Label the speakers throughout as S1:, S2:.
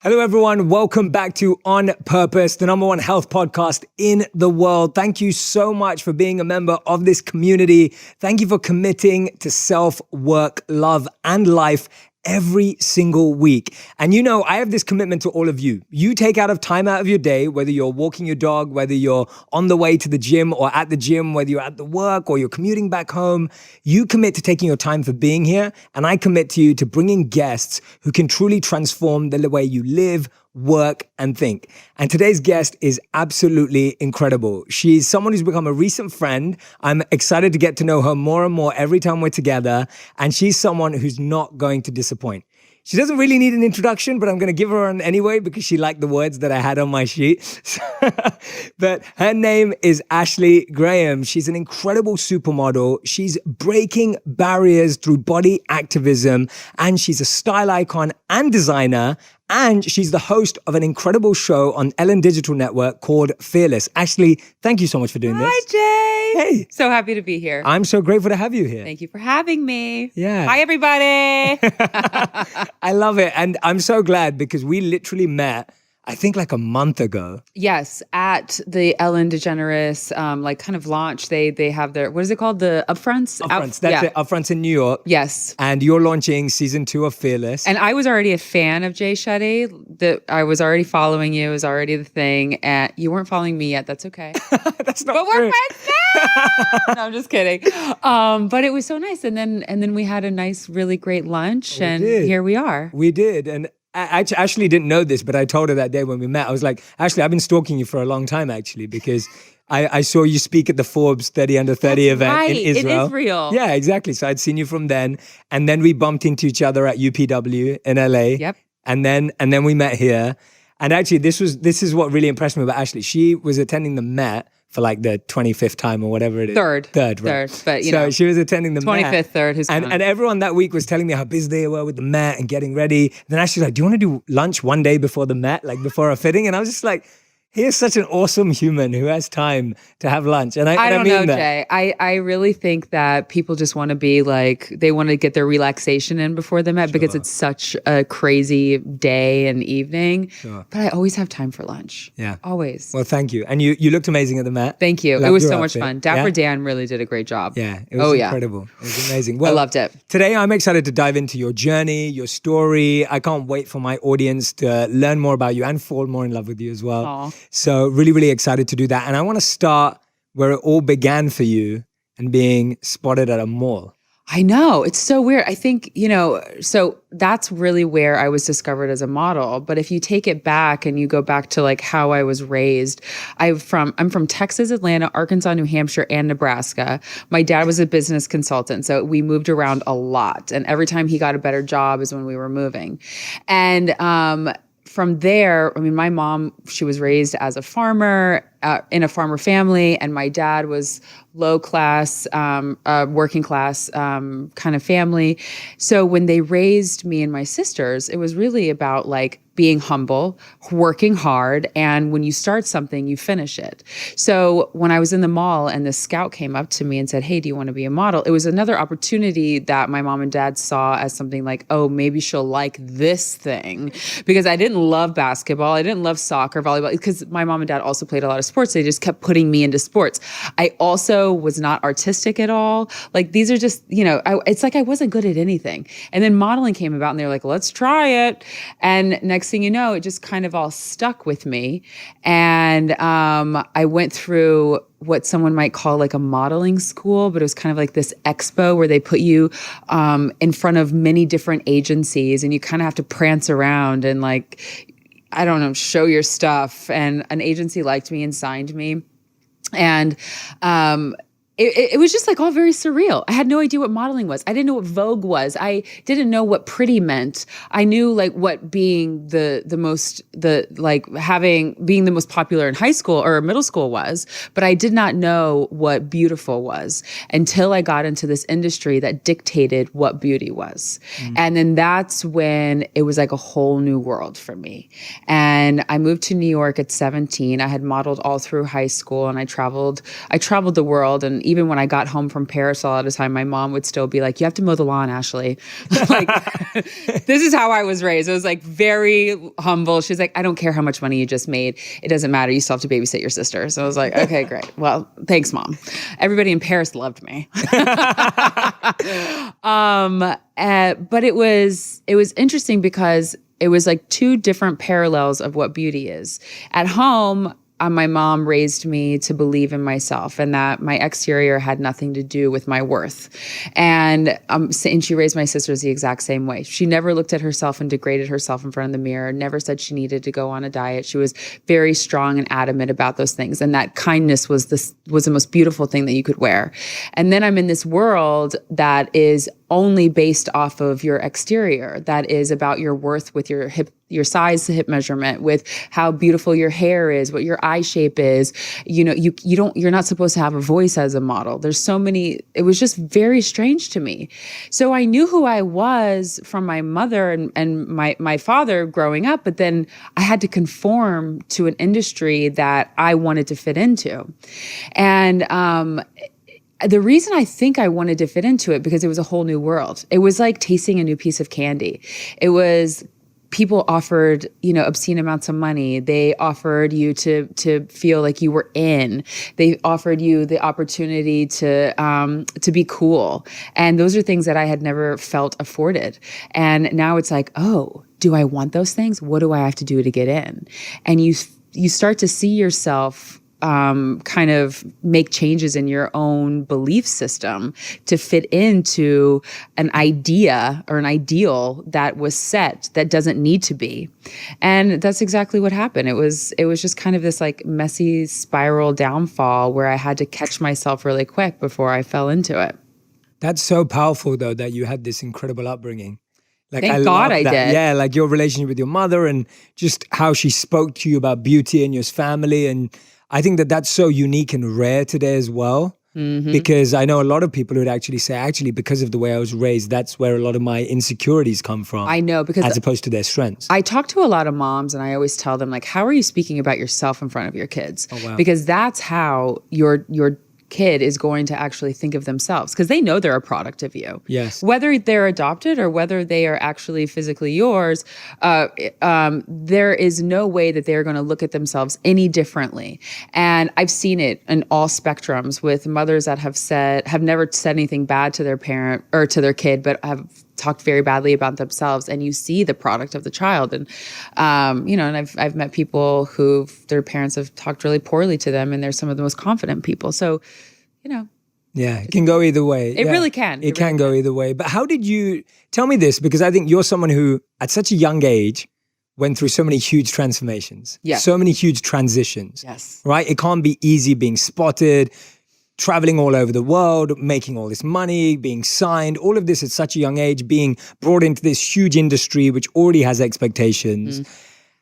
S1: Hello, everyone. Welcome back to On Purpose, the number one health podcast in the world. Thank you so much for being a member of this community. Thank you for committing to self, work, love, and life every single week. And you know, I have this commitment to all of you. You take time out of your day, whether you're walking your dog, whether you're on the way to the gym or at the gym, whether you're at the work or you're commuting back home, you commit to taking your time for being here. And I commit to you to bringing guests who can truly transform the way you live, work, and think. And today's guest is absolutely incredible. She's someone who's become a recent friend. I'm excited to get to know her more and more every time we're together. And she's someone who's not going to disappoint. She doesn't really need an introduction, but I'm going to give her one anyway because she liked the words that I had on my sheet. But her name is Ashley Graham. She's an incredible supermodel. She's breaking barriers through body activism, and she's a style icon and designer. And she's the host of an incredible show on Ellen Digital Network called Fearless. Ashley, thank you so much for doing this.
S2: Hi, Jay.
S1: Hey.
S2: So happy to be here.
S1: I'm so grateful to have you here.
S2: Thank you for having me.
S1: Yeah.
S2: Hi, everybody.
S1: I love it. And I'm so glad because we literally met, I think like a month ago.
S2: Yes, at the Ellen DeGeneres kind of launch. They have their, what is it called? The upfronts?
S1: Upfronts. That's it. Upfronts in New York.
S2: Yes.
S1: And you're launching season 2 of Fearless.
S2: And I was already a fan of Jay Shetty. I was already following you. It was already the thing. And you weren't following me yet. That's okay.
S1: That's not
S2: But
S1: true.
S2: we're friends now. No, I'm just kidding. But it was so nice. And then we had a nice, really great lunch. And here we are.
S1: We did. And I actually didn't know this, but I told her that day when we met, I was like, Ashley, I've been stalking you for a long time, actually, because I saw you speak at the Forbes 30 Under 30 event in Israel.
S2: In Israel.
S1: Yeah, exactly. So I'd seen you from then. And then we bumped into each other at UPW in LA.
S2: Yep.
S1: And then we met here. And actually, this is what really impressed me about Ashley. She was attending the Met for like the 25th time or whatever it is.
S2: Third,
S1: right?
S2: but
S1: so she was attending the
S2: 25th,
S1: Met.
S2: third.
S1: And everyone that week was telling me how busy they were with the Met and getting ready. Then Ashley's like, do you want to do lunch one day before the Met, like before a fitting? And I was just like, here's such an awesome human who has time to have lunch. And I
S2: don't
S1: mean
S2: know,
S1: that.
S2: Jay. I really think that people just want to be like, they want to get their relaxation in before the Met because it's such a crazy day and evening.
S1: Sure.
S2: But I always have time for lunch.
S1: Yeah.
S2: Always.
S1: Well, thank you. And you looked amazing at the Met.
S2: Thank you.
S1: Loved
S2: It was
S1: your
S2: so much
S1: outfit.
S2: fun. Dapper
S1: Yeah?
S2: Dan really did a great job.
S1: Yeah, it was incredible. It was amazing. Well,
S2: I loved it.
S1: Today, I'm excited to dive into your journey, your story. I can't wait for my audience to learn more about you and fall more in love with you as well.
S2: Aw.
S1: So really excited to do that. And I want to start where it all began for you and being spotted at a mall.
S2: I know. It's so weird. I think, so that's really where I was discovered as a model. But if you take it back and you go back to like how I was raised, I'm from Texas, Atlanta, Arkansas, New Hampshire, and Nebraska. My dad was a business consultant, so we moved around a lot. And every time he got a better job is when we were moving. And from there, I mean, my mom, she was raised as a farmer in a farmer family, and my dad was low class, working class kind of family. So when they raised me and my sisters, it was really about like being humble, working hard, and when you start something, you finish it. So when I was in the mall and the scout came up to me and said, "Hey, do you want to be a model?" It was another opportunity that my mom and dad saw as something like, oh, maybe she'll like this thing. Because I didn't love basketball. I didn't love soccer, volleyball, because my mom and dad also played a lot of sports. They just kept putting me into sports. I also was not artistic at all. Like these are just, it's like I wasn't good at anything. And then modeling came about and they were like, let's try it. And next thing you know, it just kind of all stuck with me. And I went through what someone might call like a modeling school, but it was kind of like this expo where they put you in front of many different agencies and you kind of have to prance around and like, I don't know, show your stuff. And an agency liked me and signed me. And it was just like all very surreal. I had no idea what modeling was. I didn't know what Vogue was. I didn't know what pretty meant. I knew like what being being the most popular in high school or middle school was, but I did not know what beautiful was until I got into this industry that dictated what beauty was. And then that's when it was like a whole new world for me. And I moved to New York at 17. I had modeled all through high school and I traveled the world, and even when I got home from Paris, a lot of the time, my mom would still be like, you have to mow the lawn, Ashley. Like, this is how I was raised. I was like very humble. She's like, I don't care how much money you just made. It doesn't matter. You still have to babysit your sister. So I was like, okay, great. Well, thanks, Mom. Everybody in Paris loved me. But it was interesting because it was like two different parallels of what beauty is. At home, my mom raised me to believe in myself and that my exterior had nothing to do with my worth. And she raised my sisters the exact same way. She never looked at herself and degraded herself in front of the mirror, never said she needed to go on a diet. She was very strong and adamant about those things. And that kindness was the most beautiful thing that you could wear. And then I'm in this world that is only based off of your exterior, that is about your worth with your your size to hip measurement, with how beautiful your hair is, what your eye shape is. You know, you're not supposed to have a voice as a model. There's so many, it was just very strange to me. So I knew who I was from my mother and my father growing up, but then I had to conform to an industry that I wanted to fit into. And, the reason I think I wanted to fit into it, because it was a whole new world. It was like tasting a new piece of candy. It was, people offered, obscene amounts of money. They offered you to feel like you were in. They offered you the opportunity to be cool. And those are things that I had never felt afforded. And now it's like, oh, do I want those things? What do I have to do to get in? And you start to see yourself kind of make changes in your own belief system to fit into an idea or an ideal that was set that doesn't need to be. And that's exactly what happened. It was just kind of this like messy spiral downfall where I had to catch myself really quick before I fell into it.
S1: That's so powerful though, that you had this incredible upbringing. Like,
S2: Thank God I did.
S1: Yeah, like your relationship with your mother and just how she spoke to you about beauty and your family. And I think that that's so unique and rare today as well, because I know a lot of people who would actually say, because of the way I was raised, that's where a lot of my insecurities come from.
S2: I know, because
S1: as opposed to their strengths.
S2: I talk to a lot of moms and I always tell them, like, how are you speaking about yourself in front of your kids?
S1: Oh, wow.
S2: Because that's how your kid is going to actually think of themselves, because they know they're a product of you.
S1: Yes.
S2: Whether they're adopted or whether they are actually physically yours, there is no way that they're going to look at themselves any differently. And I've seen it in all spectrums with mothers that have never said anything bad to their parent or to their kid, but have talked very badly about themselves, and you see the product of the child. And, and I've met people who their parents have talked really poorly to them, and they're some of the most confident people. So,
S1: yeah, it can go either way.
S2: It really can.
S1: It can go either way. But how did you, tell me this, because I think you're someone who at such a young age went through so many huge transformations, so many huge transitions, right? It can't be easy being spotted, traveling all over the world, making all this money, being signed, all of this at such a young age, being brought into this huge industry which already has expectations.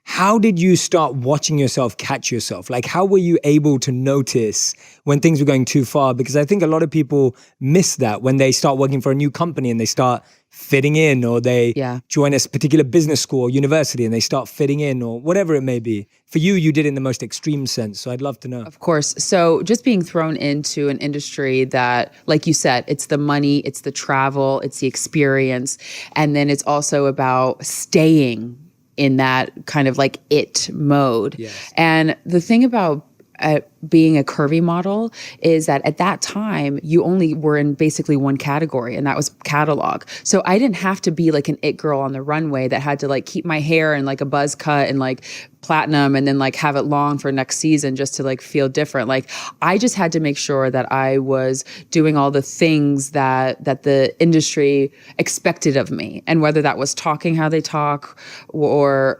S1: How did you start watching yourself catch yourself? Like, how were you able to notice when things were going too far? Because I think a lot of people miss that when they start working for a new company and they start fitting in, or they join a particular business school or university and they start fitting in, or whatever it may be. For you, you did it in the most extreme sense. So I'd love to know.
S2: Of course. So just being thrown into an industry that, like you said, it's the money, it's the travel, it's the experience. And then it's also about staying in that kind of like it mode.
S1: Yes.
S2: And the thing about being a curvy model is that at that time, you only were in basically one category, and that was catalog. So I didn't have to be like an it girl on the runway that had to like keep my hair in like a buzz cut and like platinum and then like have it long for next season just to like feel different. Like I just had to make sure that I was doing all the things that the industry expected of me. And whether that was talking how they talk, or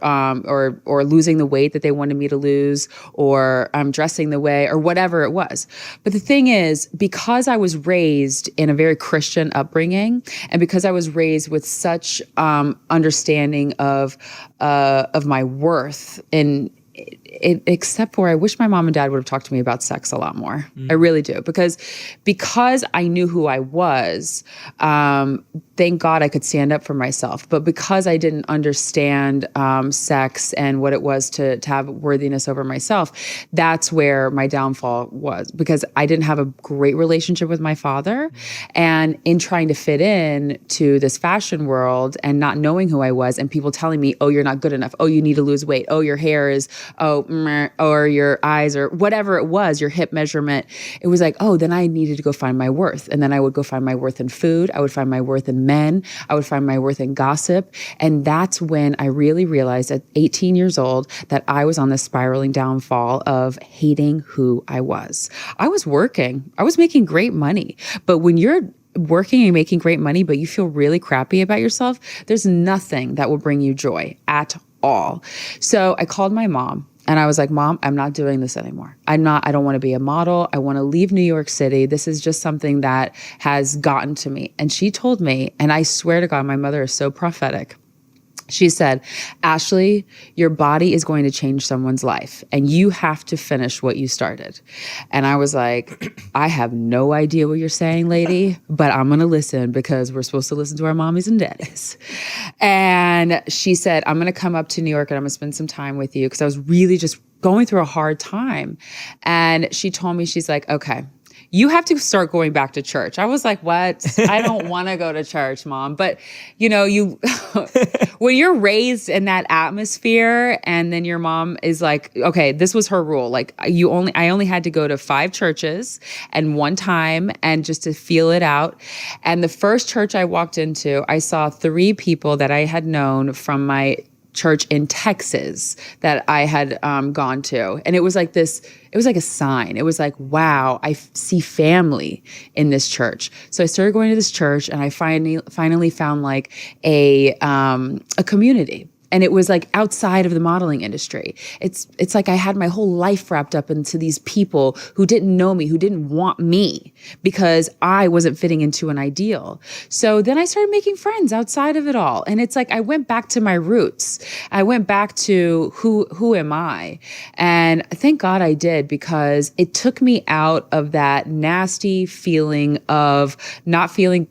S2: losing the weight that they wanted me to lose, or dressing the way, or whatever it was. But the thing is, because I was raised in a very Christian upbringing, and because I was raised with such understanding of my worth in except for I wish my mom and dad would have talked to me about sex a lot more. I really do. Because I knew who I was, thank God I could stand up for myself. But because I didn't understand sex and what it was to have worthiness over myself, that's where my downfall was, because I didn't have a great relationship with my father. And in trying to fit in to this fashion world and not knowing who I was, and people telling me, oh, you're not good enough. Oh, you need to lose weight. Oh, your hair is, or your eyes, or whatever it was, your hip measurement. It was like, oh, then I needed to go find my worth. And then I would go find my worth in food. I would find my worth in men. I would find my worth in gossip. And that's when I really realized at 18 years old that I was on this spiraling downfall of hating who I was. I was working. I was making great money. But when you're working and making great money, but you feel really crappy about yourself, there's nothing that will bring you joy at all. So I called my mom and I was like, Mom, I'm not doing this anymore. I don't want to be a model. I want to leave New York City. This is just something that has gotten to me. And she told me, and I swear to God, my mother is so prophetic. She said, Ashley, your body is going to change someone's life and you have to finish what you started. And I was like, I have no idea what you're saying, lady, but I'm going to listen because we're supposed to listen to our mommies and daddies. And she said, I'm going to come up to New York and I'm going to spend some time with you, because I was really just going through a hard time. And she told me, she's like, okay, you have to start going back to church. I was like, what? I don't want to go to church, Mom. But when you're raised in that atmosphere and then your mom is like, okay, this was her rule. Like I only had to go to 5 churches and one time and just to feel it out. And the first church I walked into, I saw 3 people that I had known from my church in Texas that I had gone to. And it was like this, it was like a sign. It was like, wow, I see family in this church. So I started going to this church and I finally found like a community. And it was like outside of the modeling industry. It's like I had my whole life wrapped up into these people who didn't know me, who didn't want me because I wasn't fitting into an ideal. So then I started making friends outside of it all. And it's like I went back to my roots. I went back to who am I? And thank God I did, because it took me out of that nasty feeling of not feeling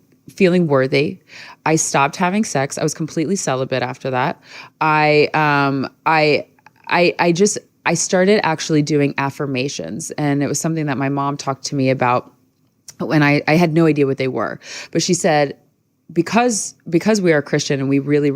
S2: worthy. I stopped having sex. I was completely celibate after that. I started actually doing affirmations, and it was something that my mom talked to me about when I had no idea what they were. But she said, because we are Christian and we really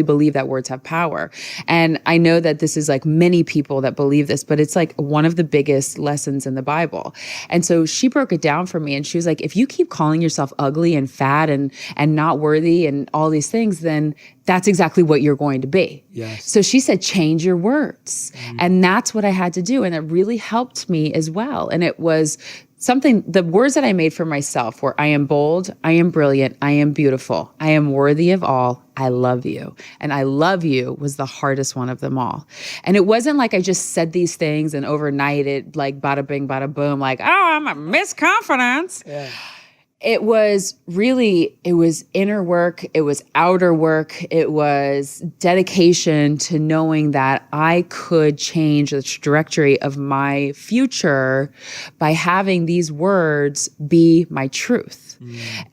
S2: believe that words have power. And I know that this is like many people that believe this, but it's like one of the biggest lessons in the Bible. And so she broke it down for me and she was like, if you keep calling yourself ugly and fat and not worthy and all these things, then that's exactly what you're going to be.
S1: Yes.
S2: So she said, change your words. And that's what I had to do. And it really helped me as well. And it was the words that I made for myself were, I am bold, I am brilliant, I am beautiful, I am worthy of all, I love you. And I love you was the hardest one of them all. And it wasn't like I just said these things and overnight it like bada bing, bada boom, like, oh, I'm a Miss Confidence. Yeah. It was inner work. It was outer work. It was dedication to knowing that I could change the trajectory of my future by having these words be my truth.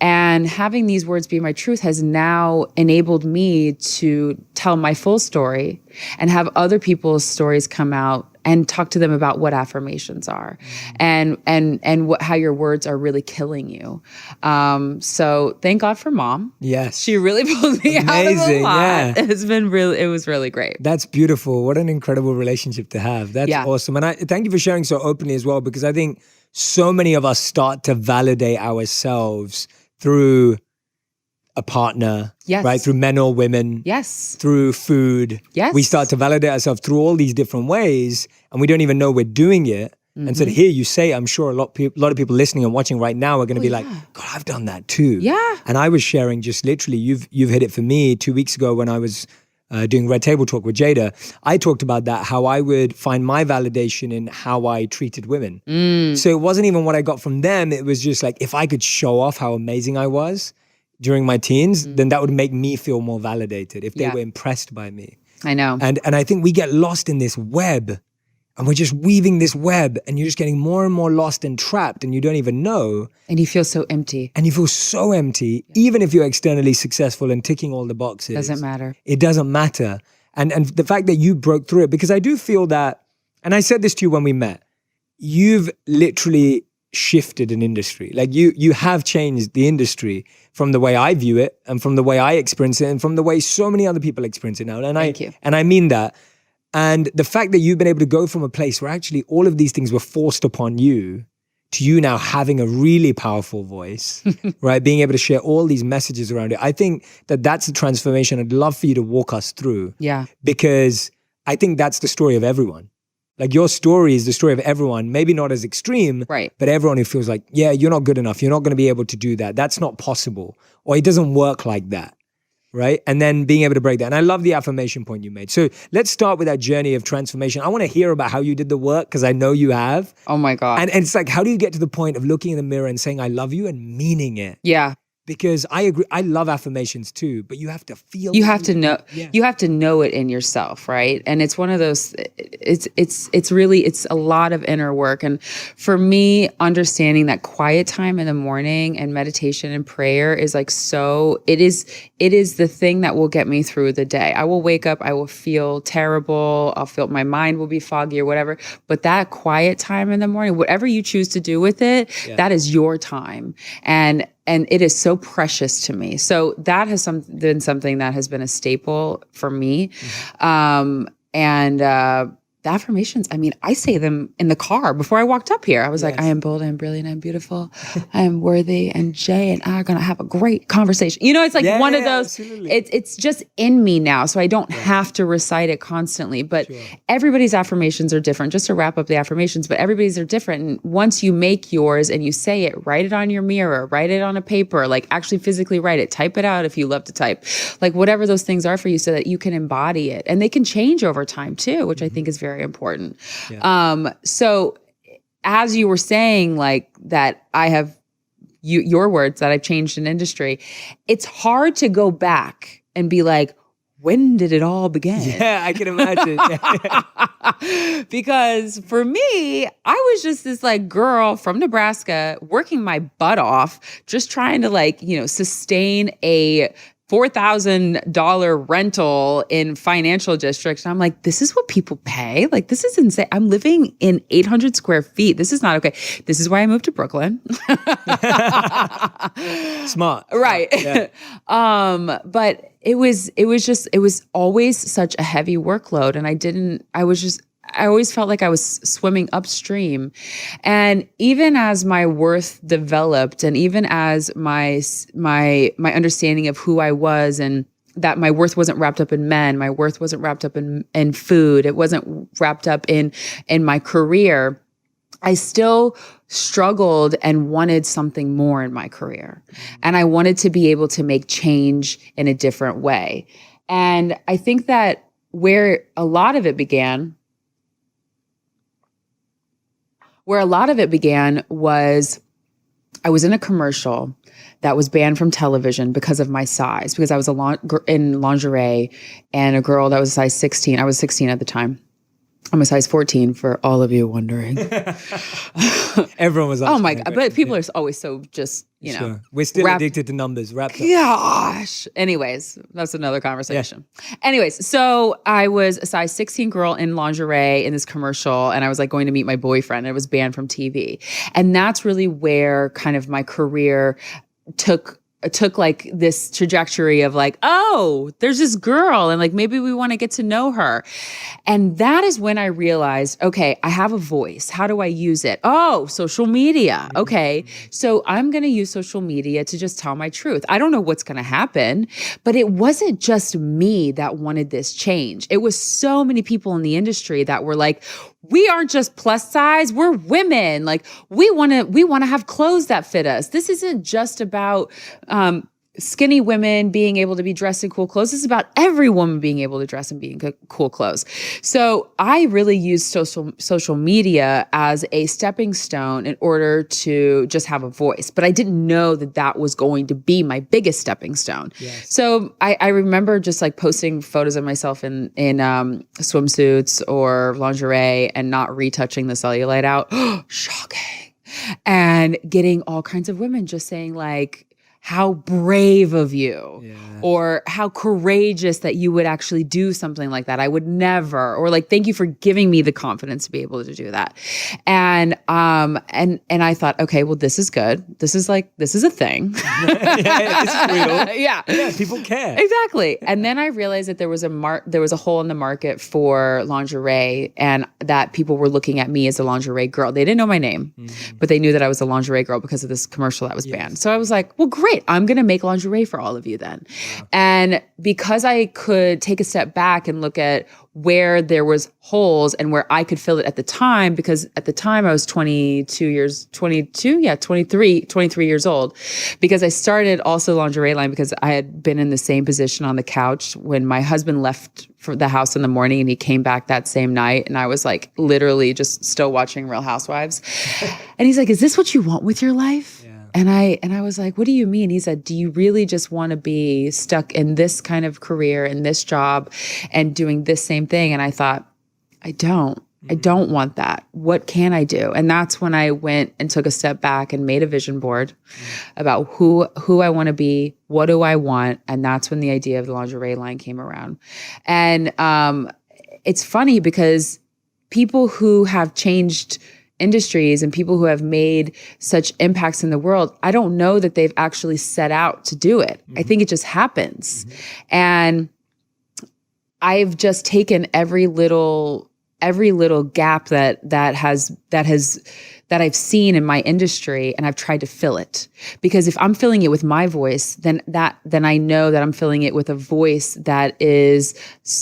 S2: And having these words be my truth has now enabled me to tell my full story and have other people's stories come out and talk to them about what affirmations are and how your words are really killing you. So thank God for Mom.
S1: Yes.
S2: She really pulled me out of the lot. Yeah. It was really great.
S1: That's beautiful. What an incredible relationship to have. That's awesome. And I thank you for sharing so openly as well, because I think so many of us start to validate ourselves through a partner, right? Through men or women, through food. We start to validate ourselves through all these different ways, and we don't even know we're doing it. And so to hear you say, I'm sure a lot of people listening and watching right now are going to be like, God, I've done that too. Yeah. And I was sharing just literally, you've hit it for me 2 weeks ago when I was doing Red Table Talk with Jada. I talked about that, how I would find my validation in how I treated women. So it wasn't even what I got from them. It was just like, if I could show off how amazing I was during my teens, then that would make me feel more validated if they were impressed by me.
S2: I know.
S1: And I think we get lost in this web, and we're just weaving this web, and you're just getting more and more lost and trapped, and you don't even know.
S2: And you feel so empty.
S1: And you feel so empty, even if you're externally successful and ticking all the boxes.
S2: Doesn't matter.
S1: It doesn't matter. And the fact that you broke through it, because I do feel that, and I said this to you when we met, you've literally shifted an industry. Like you have changed the industry from the way I view it, and from the way I experience it, and from the way so many other people experience it now. And
S2: Thank you.
S1: And I mean that. And the fact that you've been able to go from a place where actually all of these things were forced upon you to you now having a really powerful voice, right? Being able to share all these messages around it. I think that that's the transformation I'd love for you to walk us through.
S2: Yeah.
S1: Because I think that's the story of everyone. Like your story is the story of everyone, maybe not as extreme,
S2: right?
S1: But everyone who feels like, yeah, you're not good enough. You're not going to be able to do that. That's not possible. Or it doesn't work like that. Right? And then being able to break that. And I love the affirmation point you made. So let's start with that journey of transformation. I want to hear about how you did the work, because I know you have.
S2: Oh my God.
S1: And it's like, how do you get to the point of looking in the mirror and saying, I love you, and meaning it?
S2: Yeah.
S1: Because I agree, I love affirmations too, but you have to feel
S2: you have to know
S1: yeah.
S2: You have to know it in yourself, right? And it's one of those, it's really a lot of inner work. And for me, understanding that quiet time in the morning and meditation and prayer is like it is the thing that will get me through the day. I will wake up, I will feel terrible, I'll feel my mind will be foggy or whatever, but that quiet time in the morning, whatever you choose to do with it, that is your time. And it is so precious to me. So that has been something that has been a staple for me. Mm-hmm. The affirmations, I mean, I say them in the car before I walked up here. I was like, I am bold, I am brilliant, I am beautiful, I am worthy, and Jay and I are going to have a great conversation. You know, it's like one of those, it's just in me now. So I don't have to recite it constantly, but everybody's affirmations are different. Just to wrap up the affirmations, but everybody's are different. And once you make yours and you say it, write it on your mirror, write it on a paper, like actually physically write it, type it out if you love to type, like whatever those things are for you so that you can embody it. And they can change over time too, which I think is very important. Yeah. So as you were saying, like that I have your words that I've changed an industry, it's hard to go back and be like, when did it all begin?
S1: Yeah, I can imagine.
S2: Because for me, I was just this like girl from Nebraska working my butt off, just trying to like, sustain a $4,000 rental in financial district. And I'm like, this is what people pay? Like, this is insane. I'm living in 800 square feet. This is not okay. This is why I moved to Brooklyn.
S1: Smart.
S2: Right.
S1: Yeah.
S2: But it was always such a heavy workload. And I always felt like I was swimming upstream. And even as my worth developed, and even as my understanding of who I was, and that my worth wasn't wrapped up in men, my worth wasn't wrapped up in food, it wasn't wrapped up in my career, I still struggled and wanted something more in my career. And I wanted to be able to make change in a different way. And I think that where a lot of it began was I was in a commercial that was banned from television because of my size, because I was in lingerie, and a girl that was a size 16. I was 16 at the time. I'm a size 14 for all of you wondering.
S1: Everyone was.
S2: Oh my God. But people are always so just,
S1: Sure. We're still addicted to numbers. Wrapped up.
S2: Gosh. Anyways, that's another conversation. Yeah. Anyways, so I was a size 16 girl in lingerie in this commercial, and I was like going to meet my boyfriend, and it was banned from TV. And that's really where kind of my career took like this trajectory of like, oh, there's this girl, and like maybe we want to get to know her. And that is when I realized, okay, I have a voice. How do I use it? Oh, social media. Okay. So I'm going to use social media to just tell my truth. I don't know what's going to happen, but it wasn't just me that wanted this change. It was so many people in the industry that were like, we aren't just plus size, we're women. Like we want to have clothes that fit us. This isn't just about skinny women being able to be dressed in cool clothes. This is about every woman being able to dress and be in cool clothes. So I really used social media as a stepping stone in order to just have a voice. But I didn't know that that was going to be my biggest stepping stone.
S1: Yes.
S2: So I remember just like posting photos of myself in swimsuits or lingerie and not retouching the cellulite out. Shocking. And getting all kinds of women just saying like, how brave of you, or how courageous that you would actually do something like that. I would never, or like, thank you for giving me the confidence to be able to do that. And I thought, okay, well, this is good. This is a thing.
S1: This is real.
S2: Yeah,
S1: people care.
S2: Exactly. And then I realized that there was a hole in the market for lingerie, and that people were looking at me as a lingerie girl. They didn't know my name, but they knew that I was a lingerie girl because of this commercial that was banned. So I was like, well, great. I'm going to make lingerie for all of you then. Wow. And because I could take a step back and look at where there was holes and where I could fill it at the time, because at the time I was 23 years old, because I started also lingerie line because I had been in the same position on the couch when my husband left for the house in the morning, and he came back that same night, and I was like literally just still watching Real Housewives. And he's like, is this what you want with your life? Yeah. And I was like, what do you mean? He said, do you really just want to be stuck in this kind of career, in this job, and doing this same thing? And I thought, I don't want that. What can I do? And that's when I went and took a step back and made a vision board about who I want to be, what do I want? And that's when the idea of the lingerie line came around. And it's funny because people who have changed industries and people who have made such impacts in the world, I don't know that they've actually set out to do it. I think it just happens. And I've just taken every little gap that I've seen in my industry, and I've tried to fill it. Because if I'm filling it with my voice, then I know that I'm filling it with a voice that is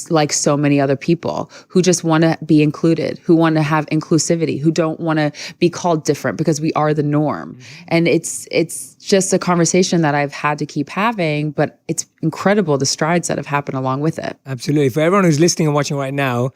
S2: like so many other people who just want to be included, who want to have inclusivity, who don't want to be called different because we are the norm. And it's just a conversation that I've had to keep having, but it's incredible the strides that have happened along with it.
S1: Absolutely. For everyone who's listening and watching right now,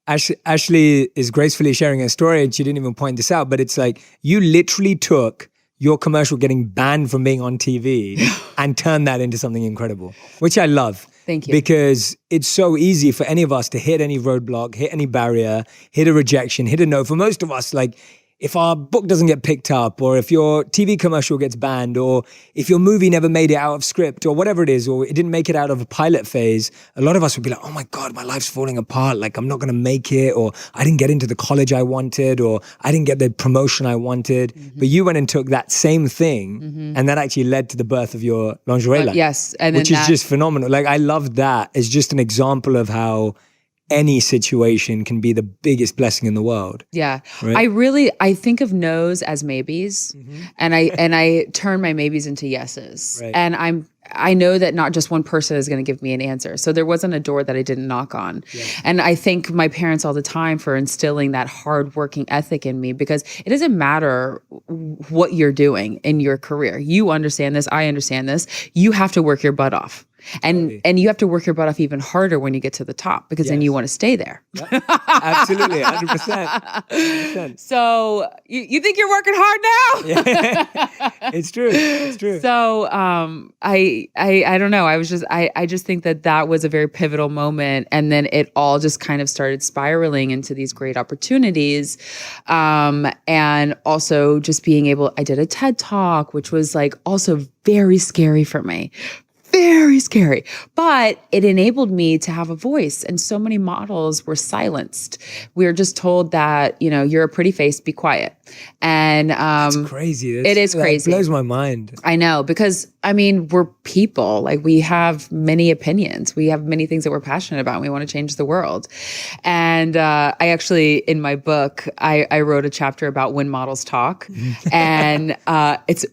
S1: Ashley is gracefully sharing a story, and she didn't even point this out, but it's like you literally took your commercial getting banned from being on TV and turned that into something incredible, which I love.
S2: Thank you.
S1: Because it's so easy for any of us to hit any roadblock, hit any barrier, hit a rejection, hit a no. For most of us, like if our book doesn't get picked up, or if your TV commercial gets banned, or if your movie never made it out of script, or whatever it is, or it didn't make it out of a pilot phase, a lot of us would be like, oh my God, my life's falling apart. Like I'm not going to make it, or I didn't get into the college I wanted, or I didn't get the promotion I wanted. But you went and took that same thing, and that actually led to the birth of your lingerie line.
S2: Yes. And
S1: which is just phenomenal. Like I love that. It's just an example of how any situation can be the biggest blessing in the world.
S2: Yeah.
S1: Right?
S2: I think of no's as maybes, and I turn my maybes into yeses.
S1: Right.
S2: And I know that not just one person is going to give me an answer. So there wasn't a door that I didn't knock on. Yeah. And I thank my parents all the time for instilling that hardworking ethic in me, because it doesn't matter what you're doing in your career. You understand this. I understand this. You have to work your butt off. And you have to work your butt off even harder when you get to the top, because then you want to stay there. Yep.
S1: Absolutely, 100%.
S2: So you think you're working hard now?
S1: Yeah. It's true.
S2: So I don't know. I just think that was a very pivotal moment, and then it all just kind of started spiraling into these great opportunities, and also just being able. I did a TED Talk, which was like also very scary for me. Very scary, but it enabled me to have a voice. And so many models were silenced. We were just told that, you're a pretty face, be quiet. And
S1: it's crazy.
S2: It is crazy.
S1: It blows my mind.
S2: I know, because we're people. Like we have many opinions. We have many things that we're passionate about. And we want to change the world. And I actually, in my book, I wrote a chapter about when models talk. And it's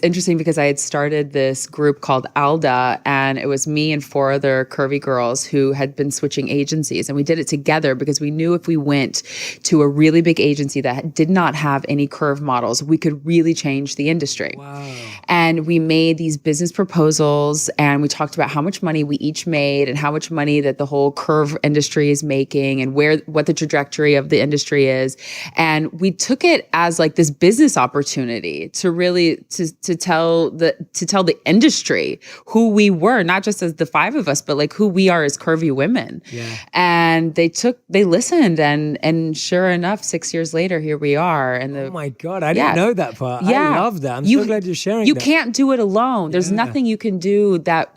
S2: interesting because I had started this group called called Alda, and it was me and 4 other curvy girls who had been switching agencies, and we did it together because we knew if we went to a really big agency that did not have any curve models, we could really change the industry.
S1: Wow.
S2: And we made these business proposals, and we talked about how much money we each made and how much money that the whole curve industry is making and what the trajectory of the industry is. And we took it as like this business opportunity to really to tell the industry who we were, not just as the 5 of us, but like who we are as curvy women.
S1: Yeah.
S2: And they listened, and sure enough, 6 years later, here we are. And
S1: oh my God, I didn't know that part.
S2: Yeah.
S1: I love that. I'm so glad you're sharing
S2: You
S1: that.
S2: can't do it alone. There's nothing you can do that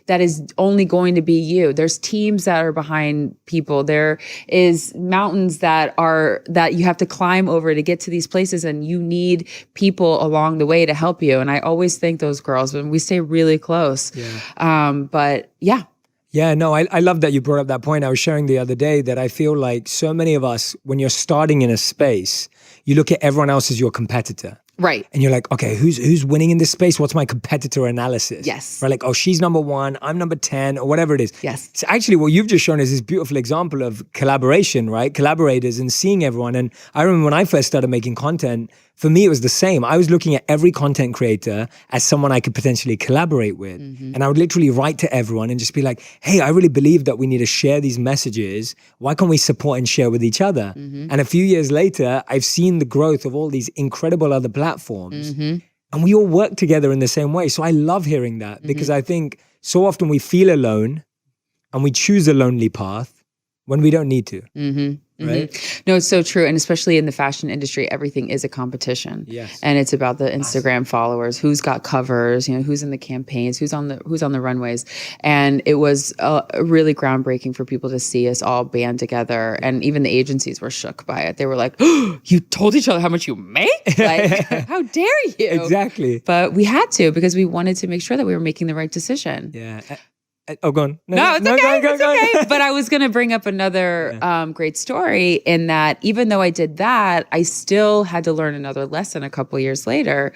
S2: is only going to be you. There's teams that are behind people. There is mountains that you have to climb over to get to these places, and you need people along the way to help you. And I always thank those girls when we stay really close. But yeah.
S1: Yeah, no, I love that you brought up that point. I was sharing the other day that I feel like so many of us, when you're starting in a space, you look at everyone else as your competitor.
S2: Right.
S1: And you're like, okay, who's winning in this space? What's my competitor analysis?
S2: Yes.
S1: Right, like, oh, she's number 1, I'm number 10, or whatever it is.
S2: Yes.
S1: So actually, what you've just shown is this beautiful example of collaboration, right? Collaborators and seeing everyone. And I remember when I first started making content, for me, it was the same. I was looking at every content creator as someone I could potentially collaborate with. Mm-hmm. And I would literally write to everyone and just be like, hey, I really believe that we need to share these messages. Why can't we support and share with each other? Mm-hmm. And a few years later, I've seen the growth of all these incredible other platforms. Mm-hmm. And we all work together in the same way. So I love hearing that because I think so often we feel alone and we choose a lonely path when we don't need to. Mm-hmm. Right?
S2: Mm-hmm. No, it's so true. And especially in the fashion industry, everything is a competition.
S1: Yes.
S2: And it's about the Instagram followers, who's got covers, who's in the campaigns, who's on the runways. And it was really groundbreaking for people to see us all band together. And even the agencies were shook by it. They were like, oh, you told each other how much you make? Like, how dare you?
S1: Exactly.
S2: But we had to, because we wanted to make sure that we were making the right decision.
S1: Yeah. Oh, go on.
S2: No, it's okay. It's okay. But I was going to bring up another great story in that even though I did that, I still had to learn another lesson a couple years later,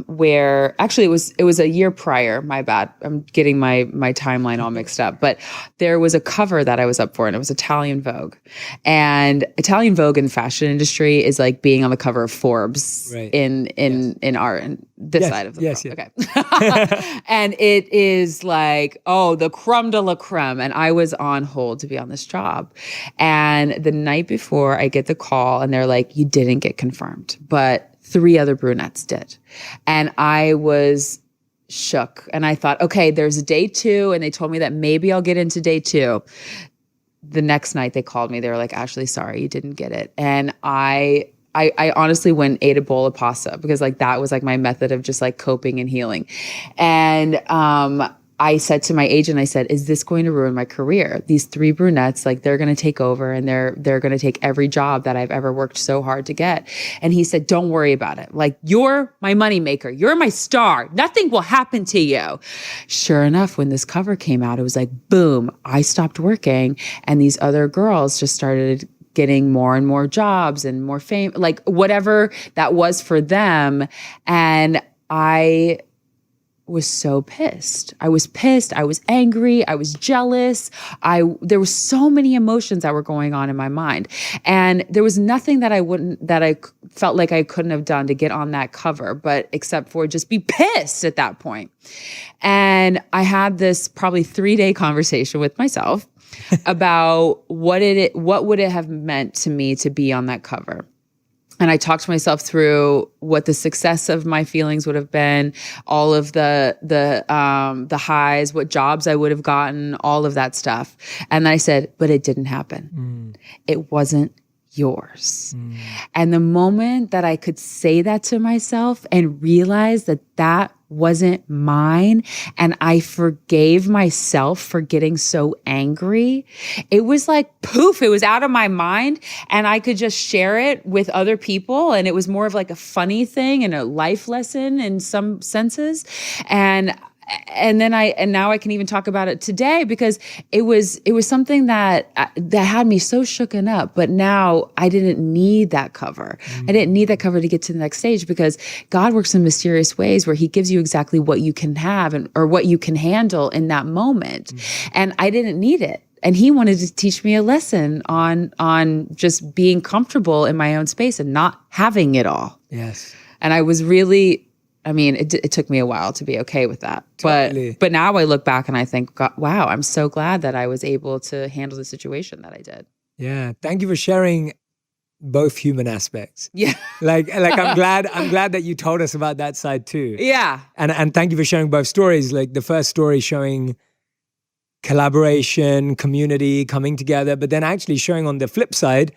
S2: where actually it was a year prior. My bad. I'm getting my timeline all mixed up. But there was a cover that I was up for, and it was Italian Vogue. And Italian Vogue in the fashion industry is like being on the cover of Forbes in this side of the world. Okay. And it is like, oh, the creme de la creme. And I was on hold to be on this job. And the night before, I get the call and they're like, you didn't get confirmed, but 3 other brunettes did. And I was shook. And I thought, okay, there's day 2. And they told me that maybe I'll get into day 2. The next night they called me. They were like, Ashley, sorry, you didn't get it. And I honestly went and ate a bowl of pasta because like that was like my method of just like coping and healing. And I said to my agent, I said, is this going to ruin my career? These 3 brunettes, like they're going to take over and they're going to take every job that I've ever worked so hard to get. And he said, don't worry about it. Like, you're my moneymaker. You're my star. Nothing will happen to you. Sure enough, when this cover came out, it was like, boom, I stopped working. And these other girls just started getting more and more jobs and more fame, like whatever that was for them. And I was so pissed. I was pissed. I was angry. I was jealous. There were so many emotions that were going on in my mind. And there was nothing that I felt like I couldn't have done to get on that cover, but except for just be pissed at that point. And I had this probably 3-day conversation with myself about what would it have meant to me to be on that cover. And I talked myself through what the success of my feelings would have been, all of the highs, what jobs I would have gotten, all of that stuff. And I said, but it didn't happen. It wasn't yours. And the moment that I could say that to myself and realize that that wasn't mine, and I forgave myself for getting so angry, it was like poof, it was out of my mind, and I could just share it with other people. And it was more of like a funny thing and a life lesson in some senses. And And now I can even talk about it today because it was something that had me so shooken up. But now I didn't need that cover. I didn't need that cover to get to the next stage because God works in mysterious ways where he gives you exactly what you can have or what you can handle in that moment. And I didn't need it. And he wanted to teach me a lesson on just being comfortable in my own space and not having it all.
S1: Yes.
S2: And I was really, it took me a while to be okay with that.
S1: Totally.
S2: But now I look back and I think, God, wow, I'm so glad that I was able to handle the situation that I did.
S1: Yeah. Thank you for sharing both human aspects.
S2: Yeah.
S1: Like I'm glad that you told us about that side too.
S2: Yeah.
S1: And thank you for sharing both stories. Like the first story showing collaboration, community, coming together, but then actually showing on the flip side,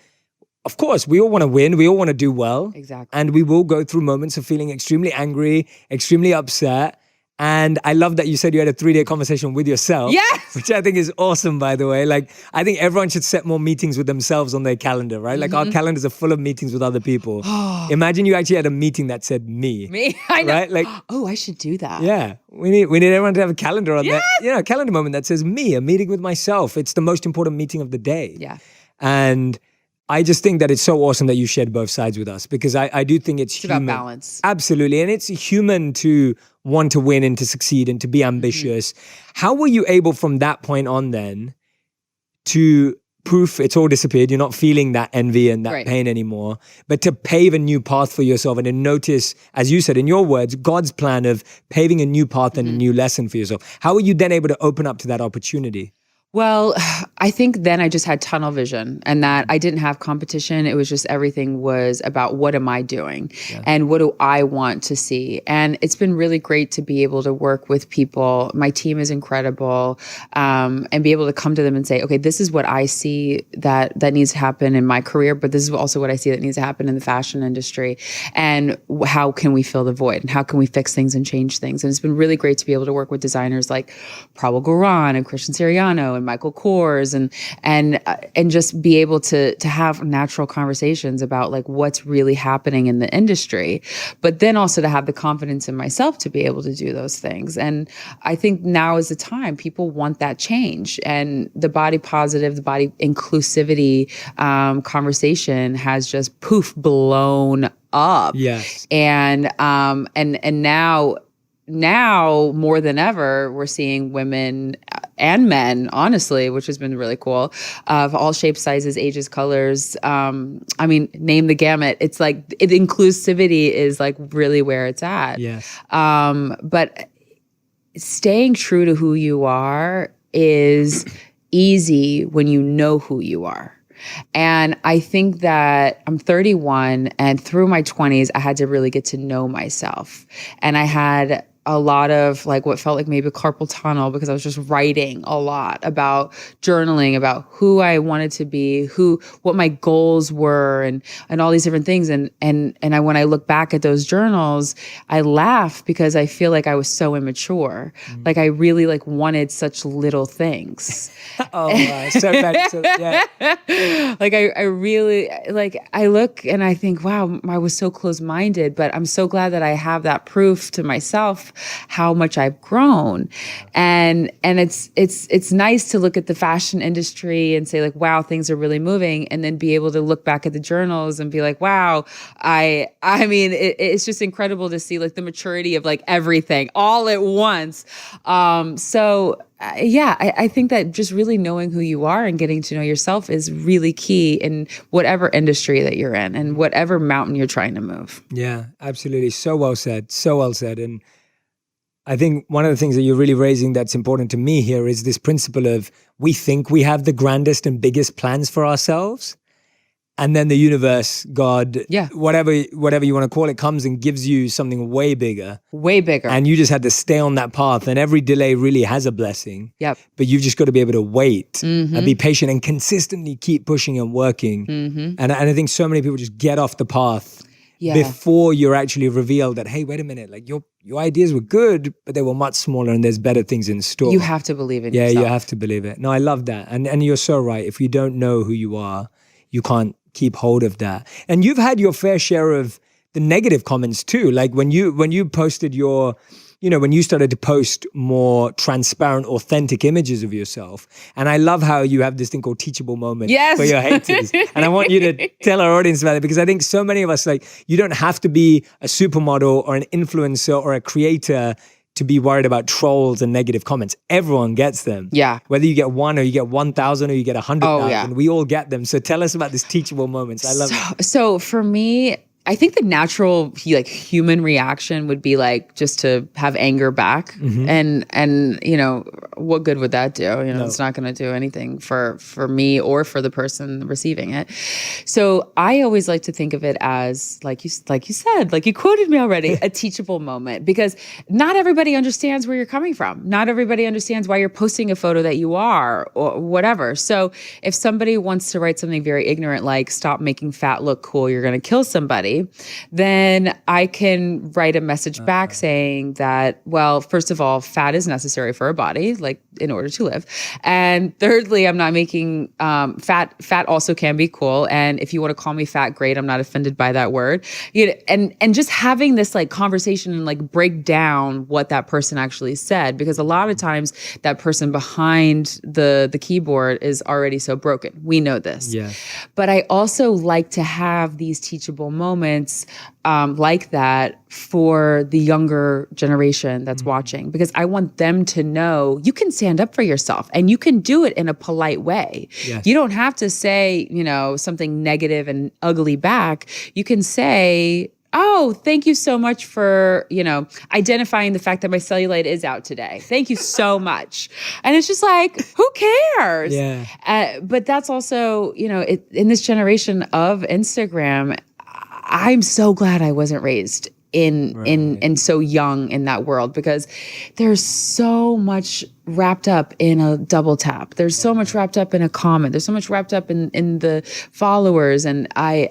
S1: of course, we all want to win. We all want to do well.
S2: Exactly.
S1: And we will go through moments of feeling extremely angry, extremely upset. And I love that you said you had a 3-day conversation with yourself.
S2: Yes.
S1: Which I think is awesome, by the way. Like, I think everyone should set more meetings with themselves on their calendar, right? Like, our calendars are full of meetings with other people. Imagine you actually had a meeting that said me.
S2: Me? I know.
S1: Right? Like,
S2: oh, I should do that.
S1: yeah. We need everyone to have a calendar on that. You know, a calendar moment that says me, a meeting with myself. It's the most important meeting of the day.
S2: Yeah.
S1: And I just think that it's so awesome that you shared both sides with us because I do think it's human.
S2: about balance.
S1: Absolutely. And it's human to want to win and to succeed and to be ambitious. How were you able from that point on then to proof it's all disappeared? You're not feeling that envy and that pain anymore, but to pave a new path for yourself and to notice, as you said in your words, God's plan of paving a new path and a new lesson for yourself. How were you then able to open up to that opportunity?
S2: Well, I think then I just had tunnel vision and that I didn't have competition. It was just everything was about what am I doing and what do I want to see? And it's been really great to be able to work with people. My team is incredible, and be able to come to them and say, okay, this is what I see that needs to happen in my career, but this is also what I see that needs to happen in the fashion industry. And how can we fill the void and how can we fix things and change things? And it's been really great to be able to work with designers like Prabal Gurran and Christian Siriano and Michael Kors and just be able to have natural conversations about like what's really happening in the industry, but then also to have the confidence in myself to be able to do those things. And I think now is the time people want that change, and the body positive, the body inclusivity conversation has just blown up.
S1: Yes.
S2: And now more than ever, we're seeing women and men, honestly, which has been really cool, of all shapes, sizes, ages, colors. Name the gamut. It's like inclusivity is like really where it's at.
S1: Yes.
S2: But staying true to who you are is easy when you know who you are. And I think that I'm 31 and through my 20s, I had to really get to know myself. And I had a lot of like what felt like maybe carpal tunnel because I was just writing a lot about journaling, about who I wanted to be, what my goals were and all these different things. And when I look back at those journals, I laugh because I feel like I was so immature. Like I really like wanted such little things.
S1: Oh, so bad. Yeah.
S2: Like I really like I look and I think, wow, I was so close-minded, but I'm so glad that I have that proof to myself how much I've grown. And it's nice to look at the fashion industry and say like, wow, things are really moving, and then be able to look back at the journals and be like, wow, it's just incredible to see like the maturity of like everything all at once. I think that just really knowing who you are and getting to know yourself is really key in whatever industry that you're in and whatever mountain you're trying to move.
S1: Yeah, absolutely. So well said. So well said. And I think one of the things that you're really raising that's important to me here is this principle of we think we have the grandest and biggest plans for ourselves. And then the universe, God, whatever you want to call it, comes and gives you something way bigger.
S2: Way bigger.
S1: And you just had to stay on that path. And every delay really has a blessing.
S2: Yep.
S1: But you've just got to be able to wait and be patient and consistently keep pushing and working. And I think so many people just get off the path before you're actually revealed that, hey, wait a minute, like your ideas were good, but they were much smaller and there's better things in store.
S2: You have to believe in yourself.
S1: Yeah, you have to believe it. No, I love that. And you're so right. If you don't know who you are, you can't keep hold of that. And you've had your fair share of the negative comments too. Like when you posted your when you started to post more transparent, authentic images of yourself. And I love how you have this thing called teachable moment for your haters. And I want you to tell our audience about it, because I think so many of us, like, you don't have to be a supermodel or an influencer or a creator to be worried about trolls and negative comments. Everyone gets them.
S2: Yeah.
S1: Whether you get 1 or you get 1,000 or you get 100,000, we all get them. So tell us about this teachable moments. I love it.
S2: So for me, I think the natural human reaction would be like just to have anger back, and what good would that do? It's not going to do anything for me or for the person receiving it. So I always like to think of it as like you said, like you quoted me already, a teachable moment, because not everybody understands where you're coming from. Not everybody understands why you're posting a photo that you are or whatever. So if somebody wants to write something very ignorant like "stop making fat look cool, you're going to kill somebody," then I can write a message back saying that, well, first of all, fat is necessary for a body, like in order to live. And thirdly, I'm not making fat also can be cool. And if you want to call me fat, great. I'm not offended by that word. And just having this like conversation and like break down what that person actually said, because a lot of times that person behind the keyboard is already so broken. We know this.
S1: Yeah.
S2: But I also like to have these teachable moments like that for the younger generation that's watching, because I want them to know you can stand up for yourself and you can do it in a polite way.
S1: Yes.
S2: You don't have to say, something negative and ugly back. You can say, "Oh, thank you so much for, identifying the fact that my cellulite is out today. Thank you so much." And it's just like, who cares?
S1: Yeah.
S2: But that's also, in this generation of Instagram, I'm so glad I wasn't raised in so young in that world, because there's so much wrapped up in a double tap. There's so much wrapped up in a comment. There's so much wrapped up in the followers. And I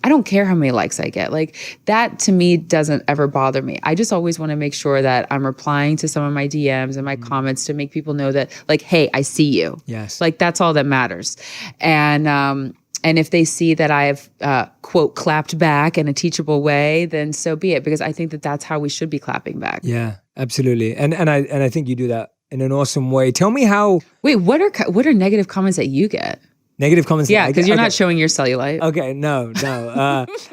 S2: don't care how many likes I get. Like, that to me doesn't ever bother me. I just always want to make sure that I'm replying to some of my DMs and my comments to make people know that, like, hey, I see you.
S1: Yes.
S2: Like, that's all that matters. And if they see that I've, quote, clapped back in a teachable way, then so be it, because I think that that's how we should be clapping back.
S1: Yeah, absolutely. And I think you do that in an awesome way. Tell me how.
S2: Wait, what are negative comments that you get?
S1: Negative comments?
S2: Yeah, because you're not showing your cellulite.
S1: Okay, no.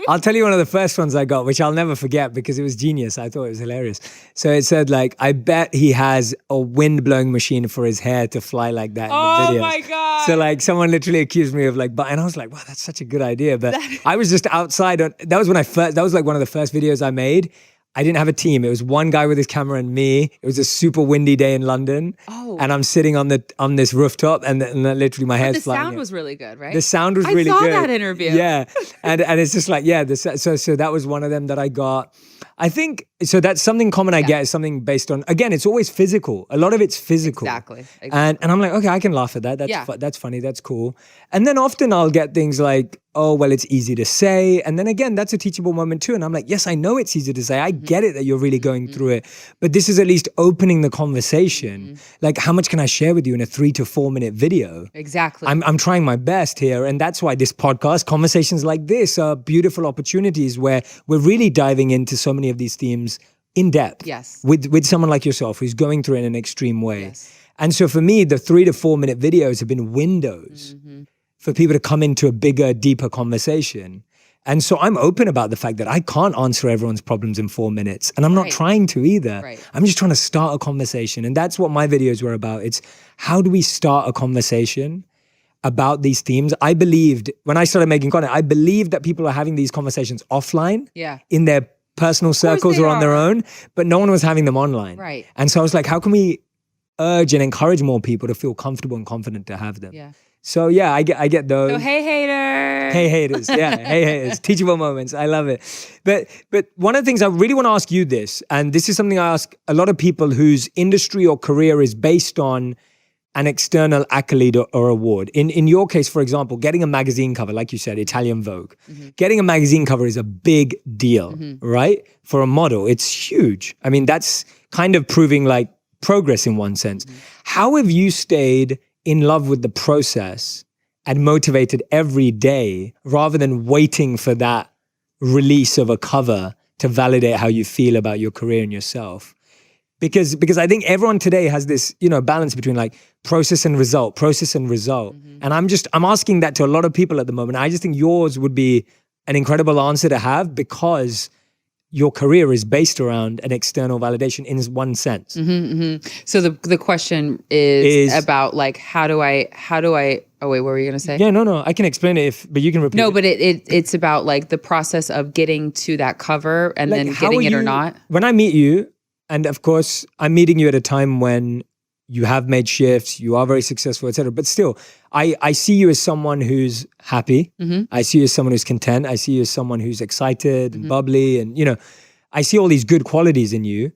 S1: I'll tell you one of the first ones I got, which I'll never forget because it was genius. I thought it was hilarious. So it said, like, I bet he has a wind-blowing machine for his hair to fly like that in the videos.
S2: Oh my God.
S1: So like someone literally accused me of and I was like, wow, that's such a good idea. But I was just outside. That was like one of the first videos I made. I didn't have a team. It was one guy with his camera and me. It was a super windy day in London.
S2: Oh.
S1: And I'm sitting on this rooftop and literally my hair's flying.
S2: The sound was really good, right?
S1: The sound was really good.
S2: I saw that interview.
S1: Yeah. And it's just like, so that was one of them that I got. I think, so that's something common I get is something based on, again, it's always physical. A lot of it's physical.
S2: Exactly.
S1: And I'm like, okay, I can laugh at that. That's funny. That's cool. And then often I'll get things like, oh, well, it's easy to say. And then again, that's a teachable moment too. And I'm like, yes, I know it's easy to say. I get it that you're really going through it. But this is at least opening the conversation. Like, how much can I share with you in a 3 to 4 minute video?
S2: Exactly.
S1: I'm trying my best here. And that's why this podcast, conversations like this, are beautiful opportunities where we're really diving into so many of these themes in depth.
S2: Yes.
S1: With someone like yourself who's going through it in an extreme way.
S2: Yes.
S1: And so for me, the 3 to 4 minute videos have been windows for people to come into a bigger, deeper conversation. And so I'm open about the fact that I can't answer everyone's problems in 4 minutes. And I'm not trying to either.
S2: Right.
S1: I'm just trying to start a conversation. And that's what my videos were about. It's how do we start a conversation about these themes? I believed, when I started making content, I believed that people are having these conversations offline in their personal circles or on their own, but no one was having them online.
S2: Right.
S1: And so I was like, how can we urge and encourage more people to feel comfortable and confident to have them?
S2: Yeah.
S1: So yeah, I get those.
S2: So hey haters.
S1: Hey haters, yeah, hey haters. Teachable moments, I love it. But one of the things I really want to ask you this, and this is something I ask a lot of people whose industry or career is based on an external accolade or award. In your case, for example, getting a magazine cover, like you said, Italian Vogue. Getting a magazine cover is a big deal, right? For a model, it's huge. I mean, that's kind of proving like progress in one sense. How have you stayed in love with the process and motivated every day rather than waiting for that release of a cover to validate how you feel about your career and yourself. Because I think everyone today has this, balance between like process and result.
S2: Mm-hmm.
S1: And I'm asking that to a lot of people at the moment. I just think yours would be an incredible answer to have because your career is based around an external validation in one sense.
S2: Mm-hmm, mm-hmm. So the question is about like, how do I, oh wait, what were you going to say?
S1: Yeah, no, I can explain it but you can repeat it.
S2: No, but it's about like the process of getting to that cover and like, then getting it or not.
S1: When I meet you, and of course, I'm meeting you at a time when you have made shifts, you are very successful, etc. But still, I see you as someone who's happy.
S2: Mm-hmm.
S1: I see you as someone who's content. I see you as someone who's excited and bubbly. And, I see all these good qualities in you.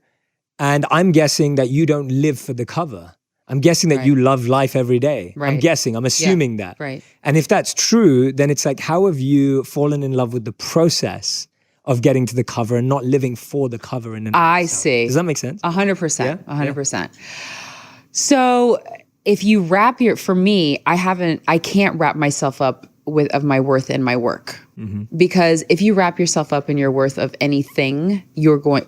S1: And I'm guessing that you don't live for the cover. I'm guessing that you love life every day.
S2: Right.
S1: I'm assuming that.
S2: Right.
S1: And if that's true, then it's like, how have you fallen in love with the process of getting to the cover and not living for the cover?
S2: I see.
S1: Does that make sense?
S2: 100%. 100%. So if you for me, I can't wrap myself up of my worth in my work. Mm-hmm. Because if you wrap yourself up in your worth of anything, you're going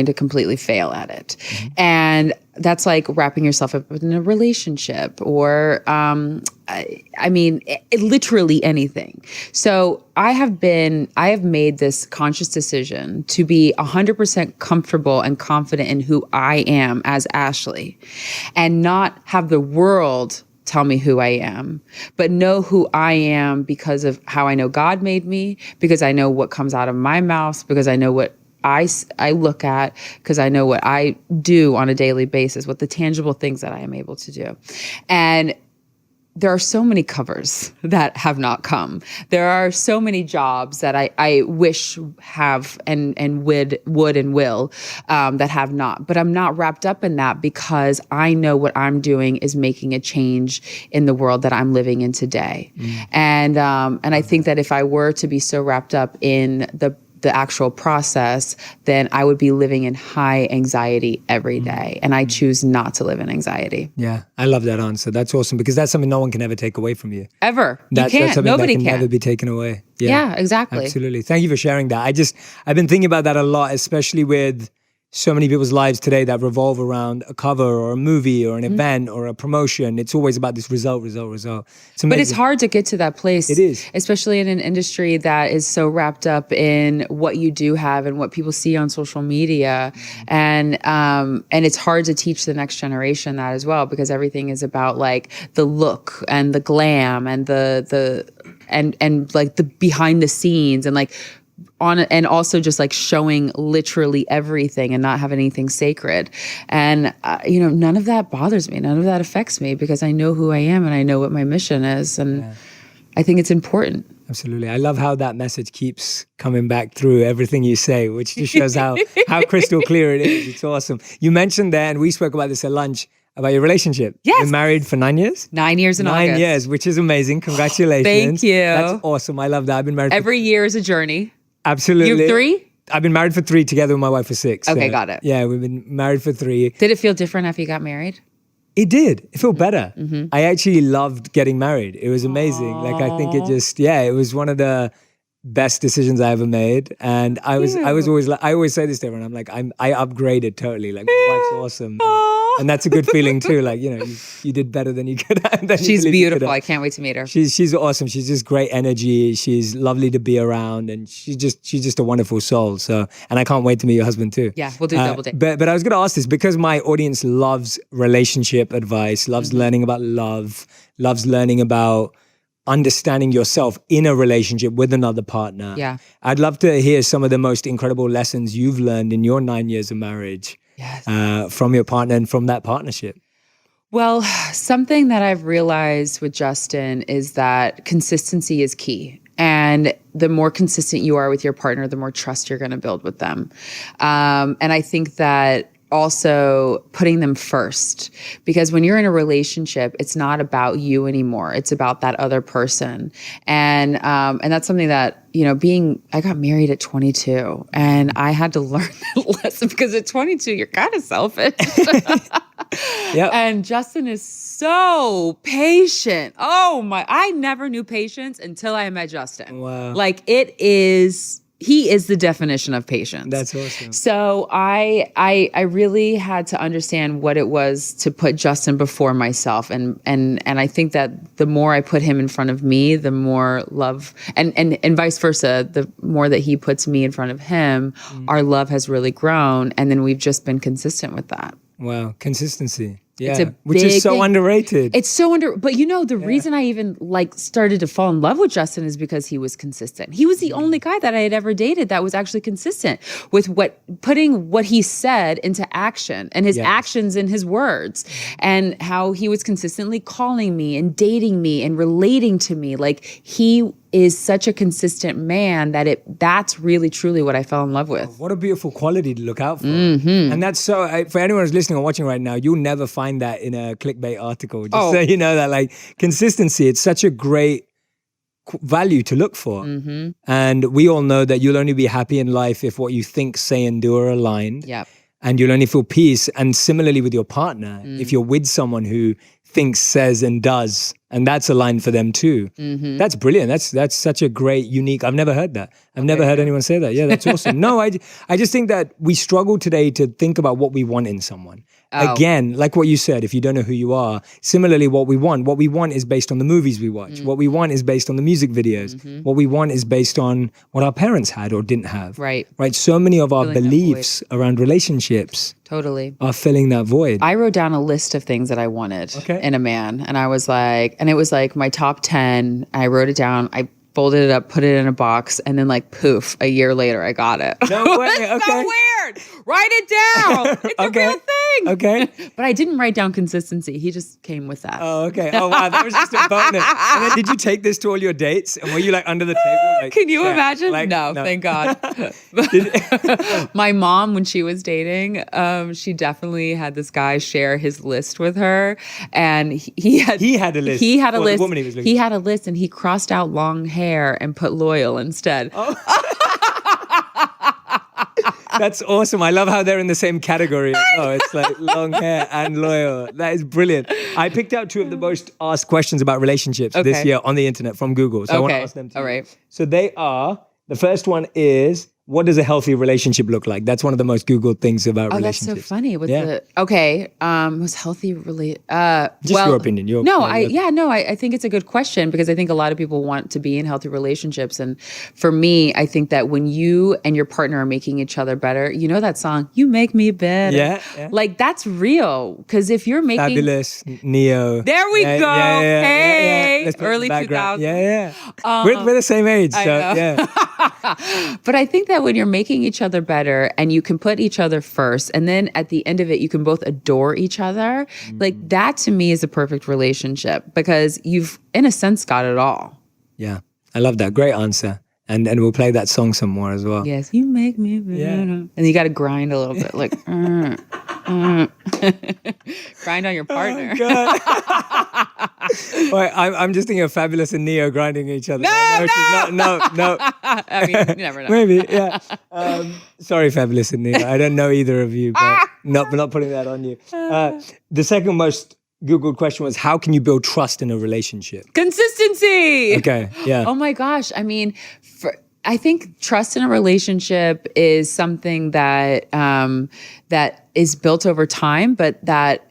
S2: to completely fail at it. Mm-hmm. And that's like wrapping yourself up in a relationship or, literally anything. So I have made this conscious decision to be 100% comfortable and confident in who I am as Ashley and not have the world tell me who I am, but know who I am because of how I know God made me, because I know what comes out of my mouth, because I know what I look at, because I know what I do on a daily basis, what the tangible things that I am able to do. And there are so many covers that have not come. There are so many jobs that I wish have and would and will that have not. But I'm not wrapped up in that because I know what I'm doing is making a change in the world that I'm living in today. And I think that if I were to be so wrapped up in the actual process, then I would be living in high anxiety every day. And I choose not to live in anxiety.
S1: Yeah, I love that answer. That's awesome because that's something no one can ever take away from you.
S2: Ever.
S1: That's something
S2: Nobody
S1: that can
S2: can.
S1: never be taken away.
S2: Yeah, exactly.
S1: Absolutely. Thank you for sharing that. I've been thinking about that a lot, especially with so many people's lives today that revolve around a cover or a movie or an event or a promotion. It's always about this result.
S2: But it's hard to get to that place.
S1: It is.
S2: Especially in an industry that is so wrapped up in what you do have and what people see on social media. And it's hard to teach the next generation that as well, because everything is about like the look and the glam and and like the behind the scenes and like and also just like showing literally everything and not having anything sacred. And, none of that bothers me. None of that affects me because I know who I am and I know what my mission is. And I think it's important.
S1: Absolutely. I love how that message keeps coming back through everything you say, which just shows how crystal clear it is. It's awesome. You mentioned there, and we spoke about this at lunch, about your relationship.
S2: Yes.
S1: You're married for 9 years?
S2: 9 years in August.
S1: 9 years, which is amazing. Congratulations.
S2: Thank you.
S1: That's awesome. I love that. I've been married
S2: every year is a journey.
S1: Absolutely.
S2: You have 3?
S1: I've been married for 3 together with my wife for 6.
S2: Okay, got it.
S1: Yeah, we've been married for 3.
S2: Did it feel different after you got married?
S1: It did. It felt better. Mm-hmm. I actually loved getting married. It was amazing.
S2: Aww.
S1: Like I think it was one of the best decisions I ever made. And I was always like, I always say this to everyone. I'm like, I upgraded totally. Like my wife's awesome. And that's a good feeling too. Like, you did better than you could have.
S2: She's beautiful. I can't wait to meet her.
S1: She's awesome. She's just great energy. She's lovely to be around, and she's just a wonderful soul. So, and I can't wait to meet your husband too.
S2: Yeah, we'll do double date.
S1: But I was going to ask this because my audience loves relationship advice, loves learning about love, loves learning about understanding yourself in a relationship with another partner.
S2: Yeah.
S1: I'd love to hear some of the most incredible lessons you've learned in your 9 years of marriage.
S2: Yes.
S1: From your partner and from that partnership.
S2: Well, something that I've realized with Justin is that consistency is key. And the more consistent you are with your partner, the more trust you're going to build with them. And I think that also putting them first, because when you're in a relationship, it's not about you anymore. It's about that other person. And that's something that, I got married at 22 and I had to learn that lesson because at 22, you're kind of selfish.
S1: Yep.
S2: And Justin is so patient. Oh my, I never knew patience until I met Justin.
S1: Wow.
S2: Like it is he is the definition of patience.
S1: That's awesome.
S2: So I really had to understand what it was to put Justin before myself, and I think that the more I put him in front of me, the more love, and vice versa, the more that he puts me in front of him, our love has really grown, and then we've just been consistent with that.
S1: Wow, consistency.
S2: It's
S1: Yeah,
S2: a
S1: which is
S2: big
S1: so
S2: thing.
S1: underrated.
S2: It's so but the reason I even like started to fall in love with Justin is because he was consistent. He was the only guy that I had ever dated that was actually consistent with putting what he said into action, and his actions and his words, and how he was consistently calling me and dating me and relating to me. Like, he is such a consistent man that's really truly what I fell in love with.
S1: What a beautiful quality to look out for. And that's for anyone who's listening or watching right now, you'll never find that in a clickbait article. Just so you know that, like, consistency, it's such a great value to look for. And we all know that you'll only be happy in life if what you think, say, and do are aligned.
S2: Yep.
S1: And you'll only feel peace. And similarly with your partner, if you're with someone who thinks, says, and does, and that's aligned for them too. That's brilliant. That's such a great, unique. I've never heard that. I've never heard anyone say that. Yeah, that's awesome. No, I just think that we struggle today to think about what we want in someone. Again, like what you said, if you don't know who you are, similarly, what we want is based on the movies we watch. What we want is based on the music videos. What we want is based on what our parents had or didn't have.
S2: Right.
S1: So many of our
S2: Filling that
S1: beliefs around relationships
S2: Totally.
S1: are filling that void.
S2: I wrote down a list of things that I wanted in a man. And I was like, and it was like my top 10. I wrote it down. I folded it up, put it in a box, and then like poof, a year later I got it.
S1: No way.
S2: It's so weird. Write it down. It's a real thing.
S1: Okay.
S2: But I didn't write down consistency. He just came with that.
S1: Oh, okay. Oh, wow. That was just a bonus. And then did you take this to all your dates? And were you like under the table? Like,
S2: Can you imagine?
S1: like,
S2: no, thank God. My mom, when she was dating, she definitely had this guy share his list with her. And he had a list. He had a list.
S1: The woman he was looking
S2: He had a list, and he crossed out long hair and put loyal instead.
S1: Oh. That's awesome. I love how they're in the same category. Oh, it's like long hair and loyal. That is brilliant. I picked out 2 of the most asked questions about relationships this year on the internet from Google. So I want to ask them to you.
S2: All right.
S1: So they are, the first one is, what does a healthy relationship look like? That's one of the most Googled things about relationships.
S2: That's so funny. Was healthy really?
S1: Just your opinion.
S2: I think it's a good question, because I think a lot of people want to be in healthy relationships, and for me, I think that when you and your partner are making each other better, you know that song, "You Make Me Better."
S1: Yeah.
S2: Like, that's real, because if you're making
S1: Fabulous, Neo.
S2: There we go. Hey,
S1: Let's put
S2: early
S1: the background.
S2: 2000s.
S1: We're the same age, so yeah.
S2: But I think that when you're making each other better, and you can put each other first, and then at the end of it, you can both adore each other, like, that to me is a perfect relationship, because you've, in a sense, got it all.
S1: Yeah, I love that. Great answer. And we'll play that song some more as well.
S2: Yes, you make me better.
S1: Yeah.
S2: And you got to grind a little bit, like, grind on your partner.
S1: Oh, Wait, I'm just thinking of Fabulous and Neo grinding each other. No.
S2: I mean, you never know.
S1: Maybe, yeah. Sorry, Fabulous and Neo. I don't know either of you, but not putting that on you. The second most Googled question was, how can you build trust in a relationship?
S2: Consistency.
S1: Okay, yeah.
S2: Oh my gosh. I mean, I think trust in a relationship is something that that is built over time, but that,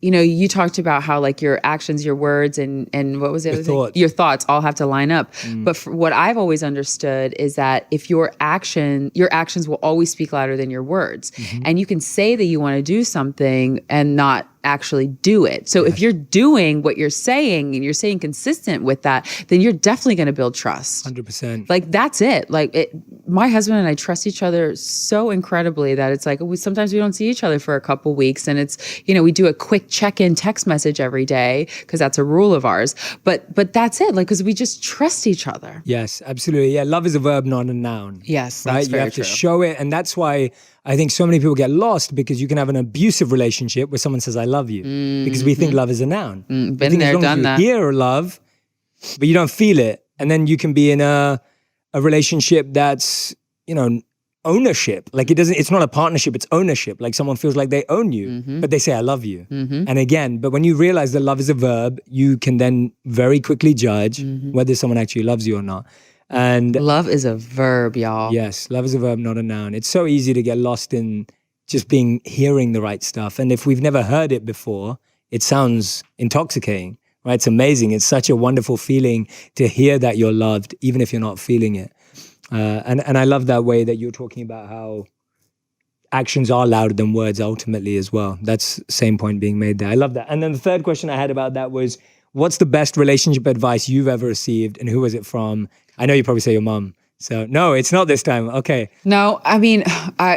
S2: you know, you talked about how, like, your actions, your words, and what was the other thing? Your thoughts all have to line up. But what I've always understood is that if your actions will always speak louder than your words. And you can say that you want to do something and not actually do it. So if you're doing what you're saying and you're saying consistent with that, then you're definitely going to build trust.
S1: 100%.
S2: Like, that's it. Like, my husband and I trust each other so incredibly that it's like, sometimes we don't see each other for a couple weeks, and it's, you know, we do a quick check-in text message every day, because that's a rule of ours. But that's it. Like, because we just trust each other.
S1: Yes, absolutely. Yeah, love is a verb, not a noun.
S2: Yes,
S1: right?
S2: that's
S1: You
S2: very
S1: have
S2: true.
S1: to show it, and that's why I think so many people get lost, because you can have an abusive relationship where someone says, "I love you," because we think love is a noun.
S2: Been there, done that.
S1: You hear love, but you don't feel it, and then you can be in a relationship that's, you know, ownership. Like, it's not a partnership, it's ownership. Like, someone feels like they own you, but they say, "I love you." And again, but when you realize that love is a verb, you can then very quickly judge whether someone actually loves you or not. And
S2: love is a verb, y'all.
S1: yes, love is a verb, not a noun. It's so easy to get lost in just hearing the right stuff. And if we've never heard it before, it sounds intoxicating, right? It's amazing. It's such a wonderful feeling to hear that you're loved, even if you're not feeling it. And I love that way that you're talking about how actions are louder than words ultimately as well. That's the same point being made there. I love that. And then the third question I had about that was, what's the best relationship advice you've ever received and who was it from? I know you probably say your mom. So no, it's not this time. Okay.
S2: No, I mean,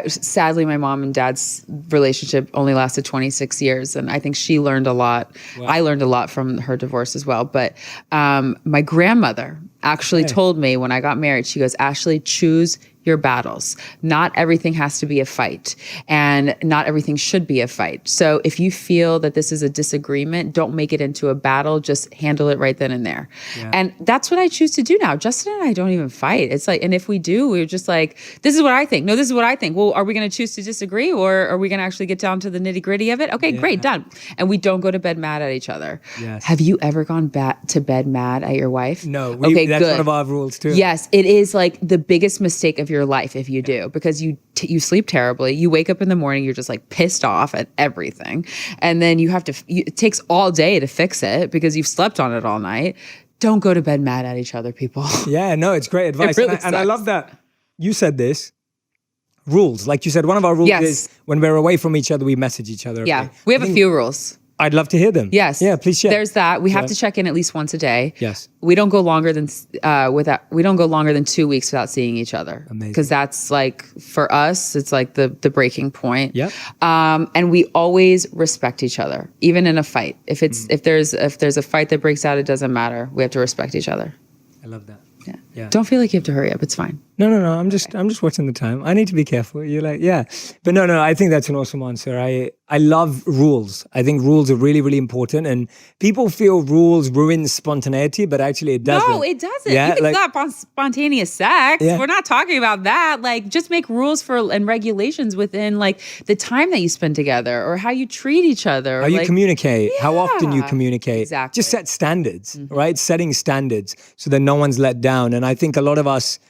S2: sadly, my mom and dad's relationship only lasted 26 years. And I think she learned a lot. Wow. I learned a lot from her divorce as well. But my grandmother actually told me when I got married, she goes, Ashley, choose your battles. Not everything has to be a fight, and not everything should be a fight. So if you feel that this is a disagreement, don't make it into a battle. Just handle it right then and there. Yeah. And that's what I choose to do now. Justin and I don't even fight. It's like, and if we do, we're just like, this is what I think. No, this is what I think. Well, are we going to choose to disagree, or are we going to actually get down to the nitty gritty of it? Okay, great, done. And we don't go to bed mad at each other. Yes. Have you ever gone to bed mad at your wife?
S1: No. That's one of our rules too.
S2: Yes, it is like the biggest mistake of your life if you do, because you sleep terribly. You wake up in the morning, you're just like pissed off at everything. And then you have to, it takes all day to fix it because you've slept on it all night. Don't go to bed mad at each other, people.
S1: Yeah, no, it's great advice.
S2: It really
S1: and I love that you said this. Rules. Like you said, one of our rules is when we're away from each other, we message each other.
S2: Yeah, we have a few rules.
S1: I'd love to hear them.
S2: Yes.
S1: Yeah, please share.
S2: There's that. We have to check in at least once a day.
S1: Yes.
S2: We don't go longer than 2 weeks without seeing each other.
S1: Amazing. Because
S2: that's like, for us, it's like the breaking point.
S1: Yep.
S2: And we always respect each other, even in a fight. If there's a fight that breaks out, it doesn't matter. We have to respect each other.
S1: I love that.
S2: Yeah. Don't feel like you have to hurry up. It's fine.
S1: No. I'm just watching the time. I need to be careful. You're like, yeah. But no, I think that's an awesome answer. I love rules. I think rules are really, really important. And people feel rules ruin spontaneity, but actually it doesn't.
S2: No, it doesn't.
S1: Yeah,
S2: you can stop spontaneous sex. Yeah. We're not talking about that. Like, just make rules and regulations within like the time that you spend together or how you treat each other.
S1: How you communicate, how often you communicate.
S2: Exactly.
S1: Just set standards, right? Setting standards so that no one's let down. And I think a lot of us,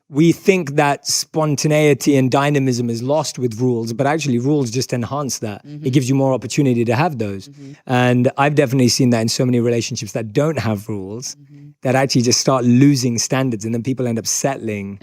S1: we think that spontaneity and dynamism is lost with rules, but actually rules just enhance that. It gives you more opportunity to have those. And I've definitely seen that in so many relationships that don't have rules, that actually just start losing standards, and then people end up settling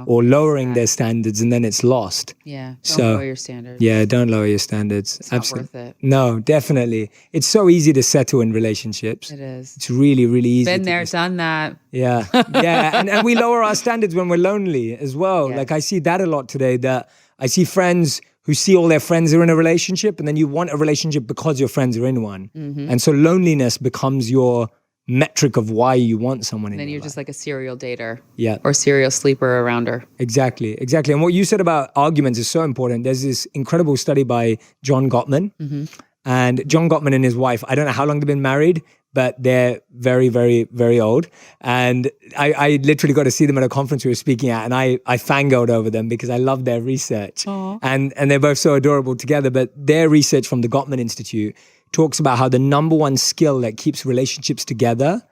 S1: or lowering their standards, and then it's lost.
S2: Yeah, don't lower your standards.
S1: Yeah, don't lower your standards.
S2: It's not worth it.
S1: No, definitely. It's so easy to settle in relationships.
S2: It is.
S1: It's really, really easy.
S2: Been there, done that.
S1: Yeah, yeah. And we lower our standards when we're lonely as well.
S2: Yes.
S1: Like I see that a lot today, that I see friends who see all their friends are in a relationship, and then you want a relationship because your friends are in one. And so loneliness becomes your metric of why you want someone in your life.
S2: Then you're just like a serial dater.
S1: Yeah.
S2: Or serial sleeper around her.
S1: Exactly. And what you said about arguments is so important. There's this incredible study by John Gottman. And John Gottman and his wife, I don't know how long they've been married, but they're very, very, very old. And I literally got to see them at a conference we were speaking at, and I fangirled over them because I love their research. And they're both so adorable together. But their research from the Gottman Institute talks about how the number one skill that keeps relationships together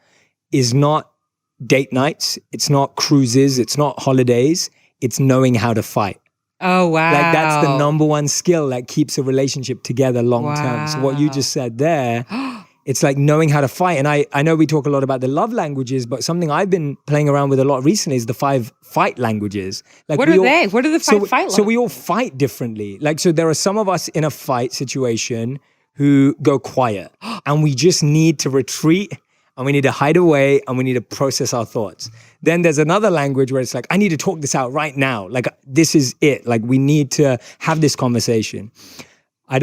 S1: is not date nights, it's not cruises, it's not holidays, it's knowing how to fight.
S2: Oh, wow.
S1: Like that's the number one skill that keeps a relationship together long term. So what you just said there, it's like knowing how to fight. And I know we talk a lot about the love languages, but something I've been playing around with a lot recently is the 5 fight languages. Like
S2: what are they? What are the 5 fight languages?
S1: So we all fight differently. Like, so there are some of us in a fight situation who go quiet, and we just need to retreat, and we need to hide away, and we need to process our thoughts. Then there's another language where it's like, I need to talk this out right now. Like, this is it. Like, we need to have this conversation.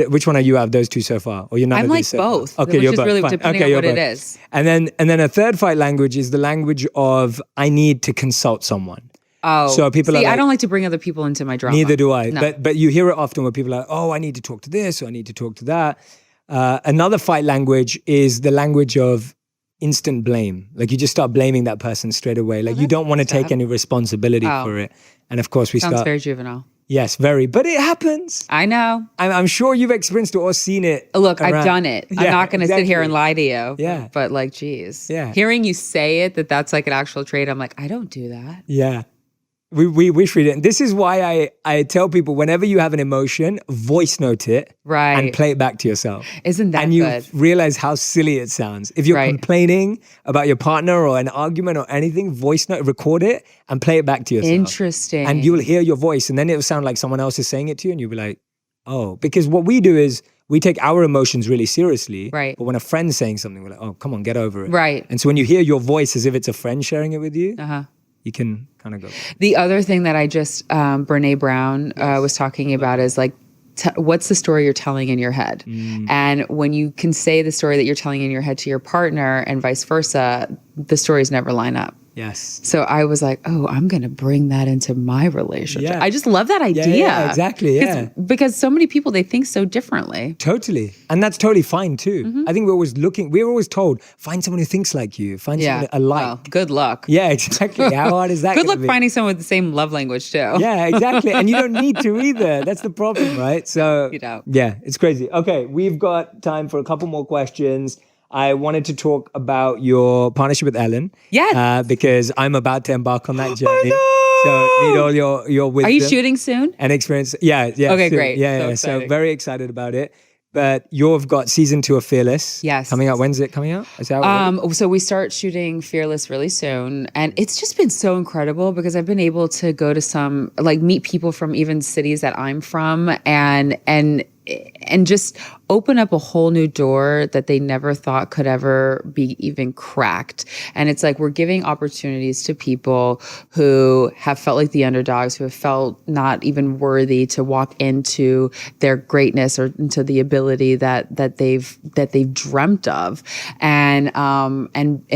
S1: Which one are you out of those two so far? Or you're not?
S2: I'm like both.
S1: Okay,
S2: which
S1: you're
S2: is
S1: both.
S2: really
S1: Fine.
S2: depending
S1: okay,
S2: on what
S1: both.
S2: it is.
S1: And then a third fight language is the language of I need to consult someone.
S2: Oh,
S1: so people are like,
S2: I don't like to bring other people into my drama.
S1: Neither do I.
S2: No.
S1: But you hear it often where people are like, oh, I need to talk to this, or I need to talk to that. Another fight language is the language of instant blame. Like you just start blaming that person straight away. Like you don't want to take any responsibility for it. And of course
S2: Sounds very juvenile.
S1: Yes, very. But it happens.
S2: I know.
S1: I'm sure you've experienced it or seen it.
S2: Look,
S1: around.
S2: I've done it. I'm
S1: Yeah,
S2: not going to sit here and
S1: exactly.
S2: lie to you.
S1: Yeah.
S2: But like, geez.
S1: Yeah.
S2: Hearing you say it, that's like an actual trait, I'm like, I don't do that.
S1: Yeah. We wish we didn't. This is why I tell people whenever you have an emotion, voice note it
S2: Right.
S1: and play it back to yourself.
S2: Isn't that
S1: and you
S2: good?
S1: realize how silly it sounds. If you're
S2: Right.
S1: complaining about your partner or an argument or anything, voice note, record it and play it back to yourself.
S2: Interesting.
S1: And you'll hear your voice and then it'll sound like someone else is saying it to you and you'll be like, oh. Because what we do is we take our emotions really seriously.
S2: Right.
S1: But when a friend's saying something, we're like, oh, come on, get over it.
S2: Right.
S1: And so when you hear your voice as if it's a friend sharing it with you,
S2: Uh-huh.
S1: you can kind of go.
S2: The other thing that I just, Brene Brown was talking about is like, what's the story you're telling in your head? And when you can say the story that you're telling in your head to your partner and vice versa, the stories never line up.
S1: Yes.
S2: So I was like, oh, I'm going to bring that into my relationship.
S1: Yeah.
S2: I just love that idea.
S1: Yeah, exactly. Yeah.
S2: Because so many people, they think so differently.
S1: Totally. And that's totally fine too. I think we're always told, find someone who thinks like you, find someone alike.
S2: Well, good luck.
S1: Yeah, exactly. How hard is that?
S2: Good luck
S1: gonna be?
S2: finding someone with the same love language too.
S1: Yeah, exactly. And you don't need to either. That's the problem, right? So,
S2: You don't.
S1: yeah, it's crazy. Okay, we've got time for a couple more questions. I wanted to talk about your partnership with Ellen.
S2: Yes.
S1: Because I'm about to embark on that journey. So need all your wisdom.
S2: Are you shooting soon?
S1: And experience. Yeah.
S2: Okay,
S1: soon.
S2: great.
S1: Yeah,
S2: So
S1: yeah. So
S2: exciting.
S1: very excited about it. But you've got season 2 of Fearless.
S2: Yes.
S1: Coming out. When's it coming out? Is that already?
S2: So we start shooting Fearless really soon. And it's just been so incredible because I've been able to go to meet people from even cities that I'm from and just open up a whole new door that they never thought could ever be even cracked. And it's like we're giving opportunities to people who have felt like the underdogs, who have felt not even worthy to walk into their greatness or into the ability that they've dreamt of. And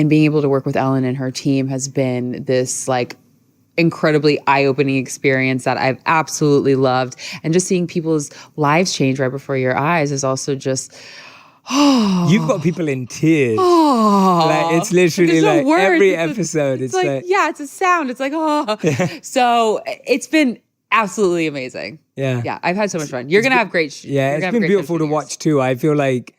S2: being able to work with Ellen and her team has been this like incredibly eye-opening experience that I've absolutely loved. And just seeing people's lives change right before your eyes is also just,
S1: You've got people in tears. Like, it's literally
S2: There's no
S1: like
S2: words.
S1: every
S2: It's
S1: episode.
S2: it's like, yeah, it's a sound. It's like, So it's been absolutely amazing.
S1: Yeah.
S2: Yeah, I've had so much fun. You're going to have great
S1: Yeah, it's been beautiful to watch too. I feel like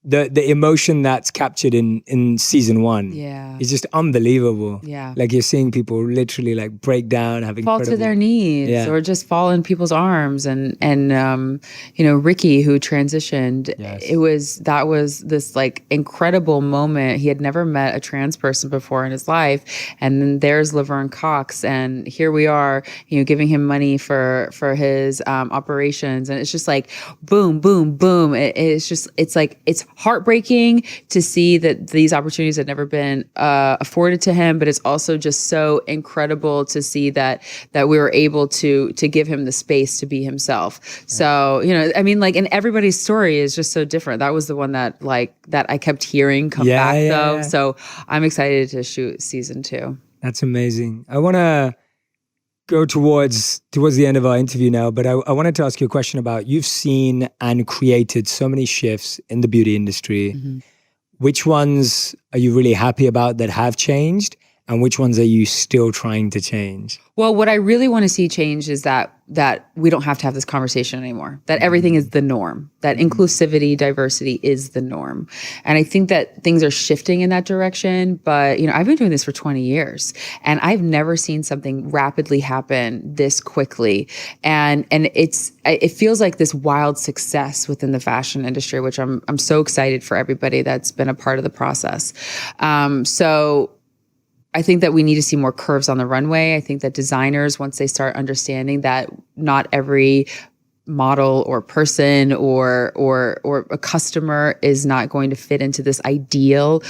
S1: the emotion that's captured in season 1 is just unbelievable.
S2: Yeah.
S1: Like you're seeing people literally like break down, having
S2: fall to their knees or just fall in people's arms. And Ricky, who transitioned, that was this like incredible moment. He had never met a trans person before in his life. And then there's Laverne Cox. And here we are, giving him money for his operations. And it's just like, boom, boom, boom. It's heartbreaking to see that these opportunities had never been afforded to him, but it's also just so incredible to see that we were able to give him the space to be himself. Yeah. So, and everybody's story is just so different. That was the one that I kept hearing come back though. Yeah. So I'm excited to shoot season 2.
S1: That's amazing. I want to go towards the end of our interview now, but I wanted to ask you a question about, you've seen and created so many shifts in the beauty industry. Mm-hmm. Which ones are you really happy about that have changed? And which ones are you still trying to change?
S2: Well, what I really want to see change is that we don't have to have this conversation anymore, that everything is the norm, that inclusivity, diversity is the norm. And I think that things are shifting in that direction. But, I've been doing this for 20 years and I've never seen something rapidly happen this quickly. And it feels like this wild success within the fashion industry, which I'm so excited for everybody that's been a part of the process. So I think that we need to see more curves on the runway. I think that designers, once they start understanding that not every model or person or a customer is not going to fit into this ideal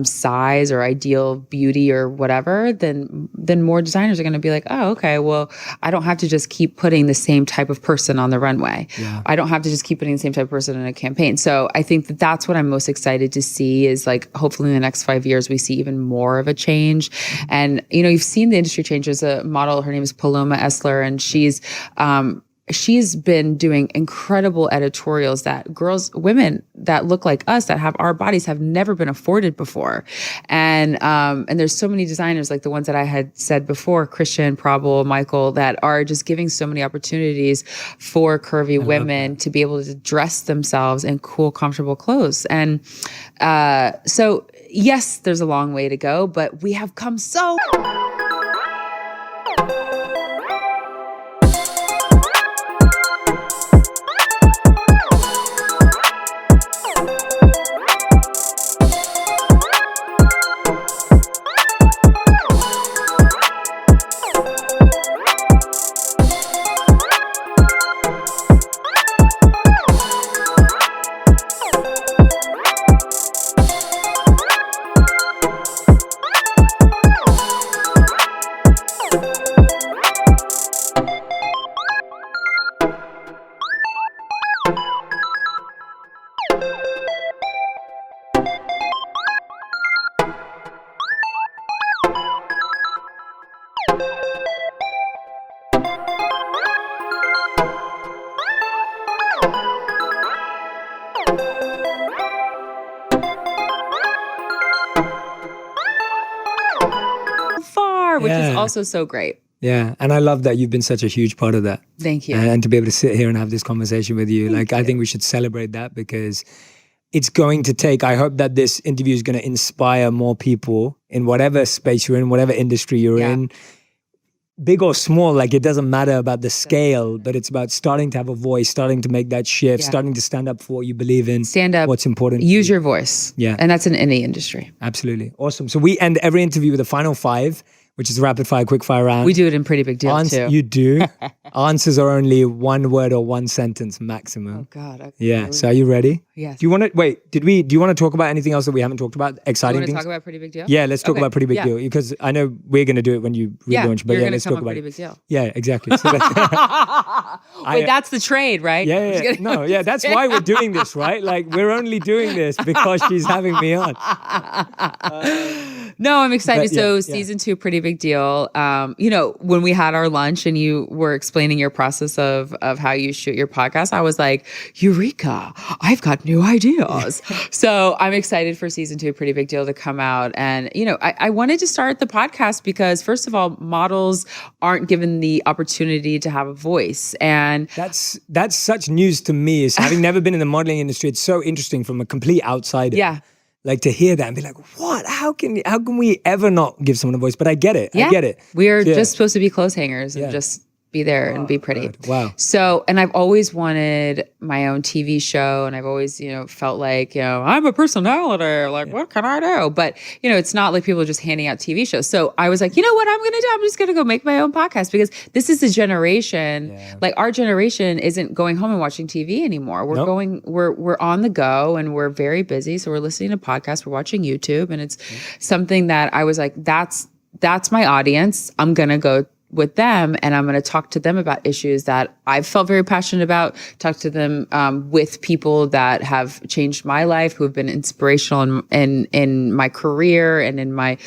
S2: size or ideal beauty or whatever, then more designers are going to be like, oh, okay, well, I don't have to just keep putting the same type of person on the runway. Yeah. I don't have to just keep putting the same type of person in a campaign. So I think that that's what I'm most excited to see is like, hopefully in the next 5 years, we see even more of a change. And, you've seen the industry change. There's a model, her name is Paloma Essler, and she's been doing incredible editorials that women that look like us, that have our bodies, have never been afforded before. And there's so many designers like the ones that I had said before, Christian, Prabal, Michael, that are just giving so many opportunities for curvy women to be able to dress themselves in cool, comfortable clothes. And so yes, there's a long way to go, but we have come so far, which is also so great.
S1: Yeah. And I love that you've been such a huge part of that.
S2: Thank you.
S1: And to be able to sit here and have this conversation with you, I think we should celebrate that, because it's going to take, I hope that this interview is going to inspire more people in whatever space you're in, whatever industry you're in, big or small. Like, it doesn't matter about the scale, but it's about starting to have a voice, starting to make that shift, starting to stand up for what you believe in.
S2: Stand up.
S1: What's important.
S2: Use your voice.
S1: Yeah.
S2: And that's in any industry.
S1: Absolutely. Awesome. So we end every interview with a final 5, which is a rapid fire, quick fire round.
S2: We do it in Pretty Big Deal too.
S1: You do. Answers are only 1 word or 1 sentence maximum.
S2: Oh God. Okay.
S1: Yeah. So are you ready?
S2: Yes.
S1: Do you want to wait? Do you want to talk about anything else that we haven't talked about? Exciting
S2: You want to
S1: things?
S2: talk about Pretty Big Deal?
S1: Yeah, let's talk about Pretty Big Deal, because I know we're going to do it when you relaunch. But
S2: you're
S1: let's
S2: come
S1: talk
S2: up
S1: about
S2: Pretty
S1: it.
S2: Big Deal.
S1: Yeah, exactly. So
S2: Wait, that's the trade, right?
S1: Yeah. No, yeah. That's why we're doing this, right? Like, we're only doing this because she's having me on.
S2: No, I'm excited.
S1: But,
S2: so season 2, Pretty Big Deal. When we had our lunch and you were explaining your process of how you shoot your podcast, I was like, Eureka, I've got new ideas. So I'm excited for season 2, Pretty Big Deal, to come out. And, I wanted to start the podcast because, first of all, models aren't given the opportunity to have a voice. And
S1: that's such news to me, is having never been in the modeling industry. It's so interesting from a complete outsider.
S2: Yeah.
S1: Like, to hear that and be like, what? How can we ever not give someone a voice? But I get it.
S2: Yeah.
S1: I get it.
S2: We're just supposed to be clothes hangers and just be there and be pretty.
S1: God. Wow.
S2: So, and I've always wanted my own TV show, and I've always, felt like, I'm a personality. Like, what can I do? But, it's not like people are just handing out TV shows. So I was like, you know what I'm going to do? I'm just going to go make my own podcast, because this is the generation, like our generation isn't going home and watching TV anymore. We're we're on the go, and we're very busy. So we're listening to podcasts, we're watching YouTube, and it's something that I was like, that's my audience. I'm going to go with them, and I'm going to talk to them about issues that I've felt very passionate about, talk to them with people that have changed my life, who have been inspirational in my career and in my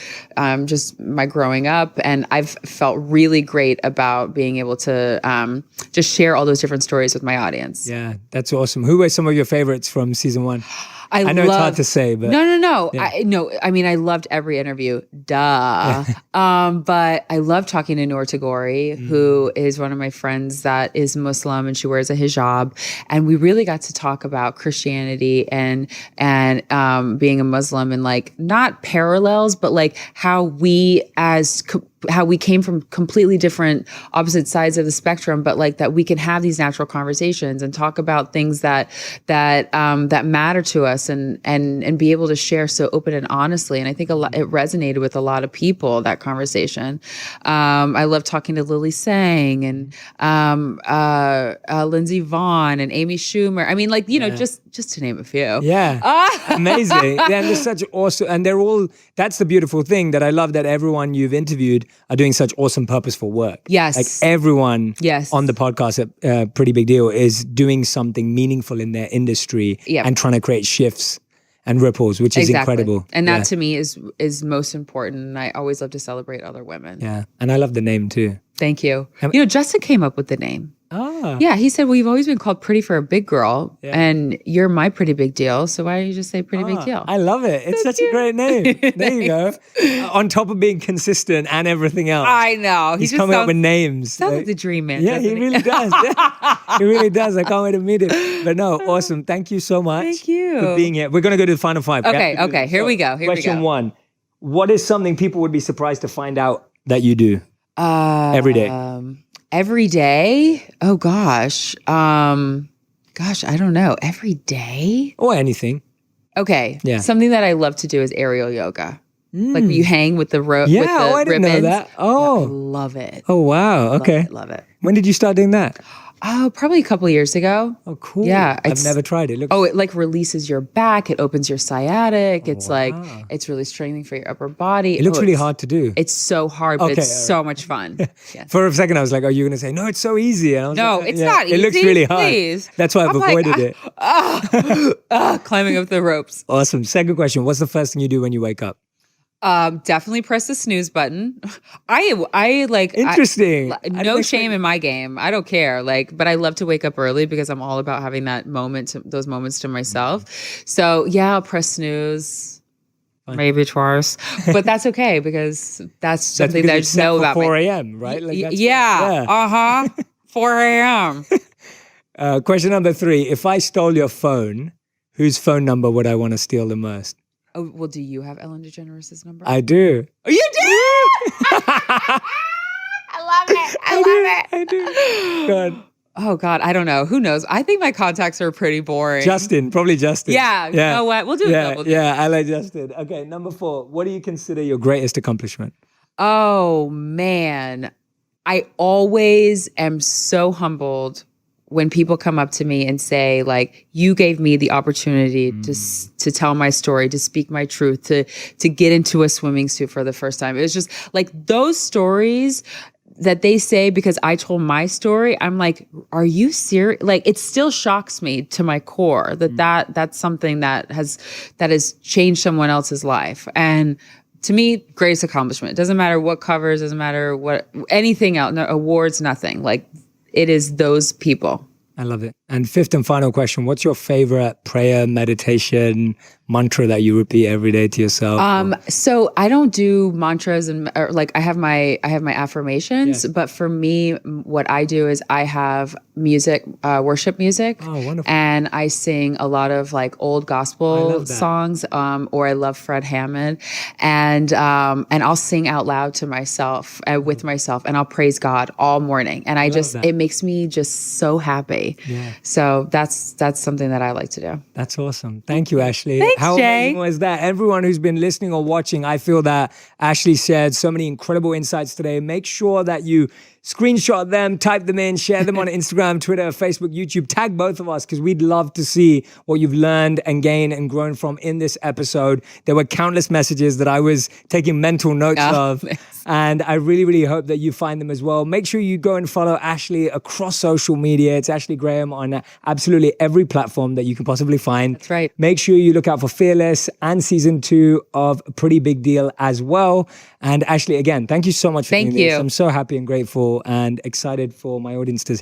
S2: just my growing up. And I've felt really great about being able to just share all those different stories with my audience.
S1: Yeah, that's awesome. Who were some of your favorites from season 1? I know it's hard to say, but
S2: no.
S1: Yeah.
S2: I loved every interview. Duh. But I love talking to Noor Tagore, who is one of my friends that is Muslim, and she wears a hijab. And we really got to talk about Christianity and being a Muslim, and like not parallels, but like how we came from completely different opposite sides of the spectrum, but like that we can have these natural conversations and talk about things that matter to us, and be able to share so open and honestly. And I think it resonated with a lot of people, that conversation. I love talking to Lily Sang and Lindsey Vonn and Amy Schumer. I mean, like, just to name a few.
S1: Yeah. Amazing. And they're such awesome, and they're all, that's the beautiful thing that I love, that everyone you've interviewed are doing such awesome, purposeful work.
S2: Yes.
S1: Like, everyone on the podcast at Pretty Big Deal is doing something meaningful in their industry and trying to create shifts and ripples, which is incredible.
S2: And that to me is most important. And I always love to celebrate other women.
S1: Yeah. And I love the name too.
S2: Thank you. Justin came up with the name.
S1: Oh.
S2: Yeah, he said, well, you've always been called pretty for a big girl, and you're my pretty big deal. So why don't you just say pretty big deal?
S1: I love it. It's such a great name. There you go. On top of being consistent and everything else.
S2: I know.
S1: He's coming up with names.
S2: Sounds like the dream man.
S1: Yeah, he really does. He really does. I can't wait to meet him. But no, awesome. Thank you so much.
S2: Thank you
S1: for being here. We're going to go to the final five.
S2: Okay. Here we go.
S1: Question one. What is something people would be surprised to find out that you do every day?
S2: Every day? Oh, gosh. I don't know. Every day?
S1: Or anything.
S2: Okay.
S1: Yeah.
S2: Something that I love to do is aerial yoga. Like you hang with the rope.
S1: Yeah,
S2: with the
S1: I didn't know that. Oh.
S2: Yeah, I love it.
S1: Oh, wow. Okay.
S2: Love it.
S1: When did you start doing that?
S2: Oh, probably a couple of years ago.
S1: Oh, cool.
S2: Yeah.
S1: I've never tried it.
S2: It like releases your back. It opens your sciatic. It's like, it's really strengthening for your upper body.
S1: It looks really hard to do.
S2: It's so hard, but it's so much fun. Yeah.
S1: For a second, I was like, are you going to say, no, it's so easy? And I was
S2: no,
S1: like,
S2: it's not easy.
S1: It looks really hard.
S2: Please.
S1: That's why I've avoided it.
S2: Climbing up the ropes.
S1: Awesome. Second question. What's the first thing you do when you wake up?
S2: Definitely press the snooze button. I like
S1: interesting.
S2: No shame in my game. I don't care. But I love to wake up early because I'm all about having those moments to myself. So yeah, I'll press snooze. Fine. Maybe twice, but that's okay because that's something that I just know about.
S1: 4 a.m. right?
S2: 4 a.m.
S1: Question number 3: if I stole your phone, whose phone number would I want to steal the most?
S2: Oh, well, do you have Ellen DeGeneres' number?
S1: I do.
S2: Oh, you do? I love it.
S1: I do. God.
S2: Oh, God. I don't know. Who knows? I think my contacts are pretty boring.
S1: Probably Justin.
S2: Yeah. You know what? We'll do it.
S1: Yeah, I like Justin. Okay, number 4. What do you consider your greatest accomplishment?
S2: Oh, man. I always am so humbled when people come up to me and say, you gave me the opportunity to tell my story, to speak my truth, to get into a swimming suit for the first time. It was just those stories that they say because I told my story. I'm like, are you serious? It still shocks me to my core that's something that has changed someone else's life. And to me, greatest accomplishment. It doesn't matter what covers, doesn't matter what anything else, no awards, nothing. It is those people.
S1: I love it. And 5th and final question, what's your favorite prayer, meditation, mantra that you repeat every day to yourself?
S2: So I don't do mantras I have my affirmations, but for me, what I do is I have music, worship music.
S1: Oh, wonderful.
S2: And I sing a lot of old gospel songs, or I love Fred Hammond, and I'll sing out loud to myself, with myself, and I'll praise God all morning. And it makes me just so happy.
S1: Yeah.
S2: So that's something that I like to do.
S1: That's awesome. Thank you, Ashley.
S2: Thanks,
S1: How
S2: Jay.
S1: amazing was that? Everyone who's been listening or watching, I feel that Ashley shared so many incredible insights today. Make sure that you screenshot them, type them in, share them on Instagram, Twitter, Facebook, YouTube. Tag both of us because we'd love to see what you've learned and gained and grown from in this episode. There were countless messages that I was taking mental notes of. And I really, really hope that you find them as well. Make sure you go and follow Ashley across social media. It's Ashley Graham on absolutely every platform that you can possibly find.
S2: That's right.
S1: Make sure you look out for Fearless and season 2 of Pretty Big Deal as well. And Ashley, again, thank you so much for doing this. I'm so happy and grateful and excited for my audience to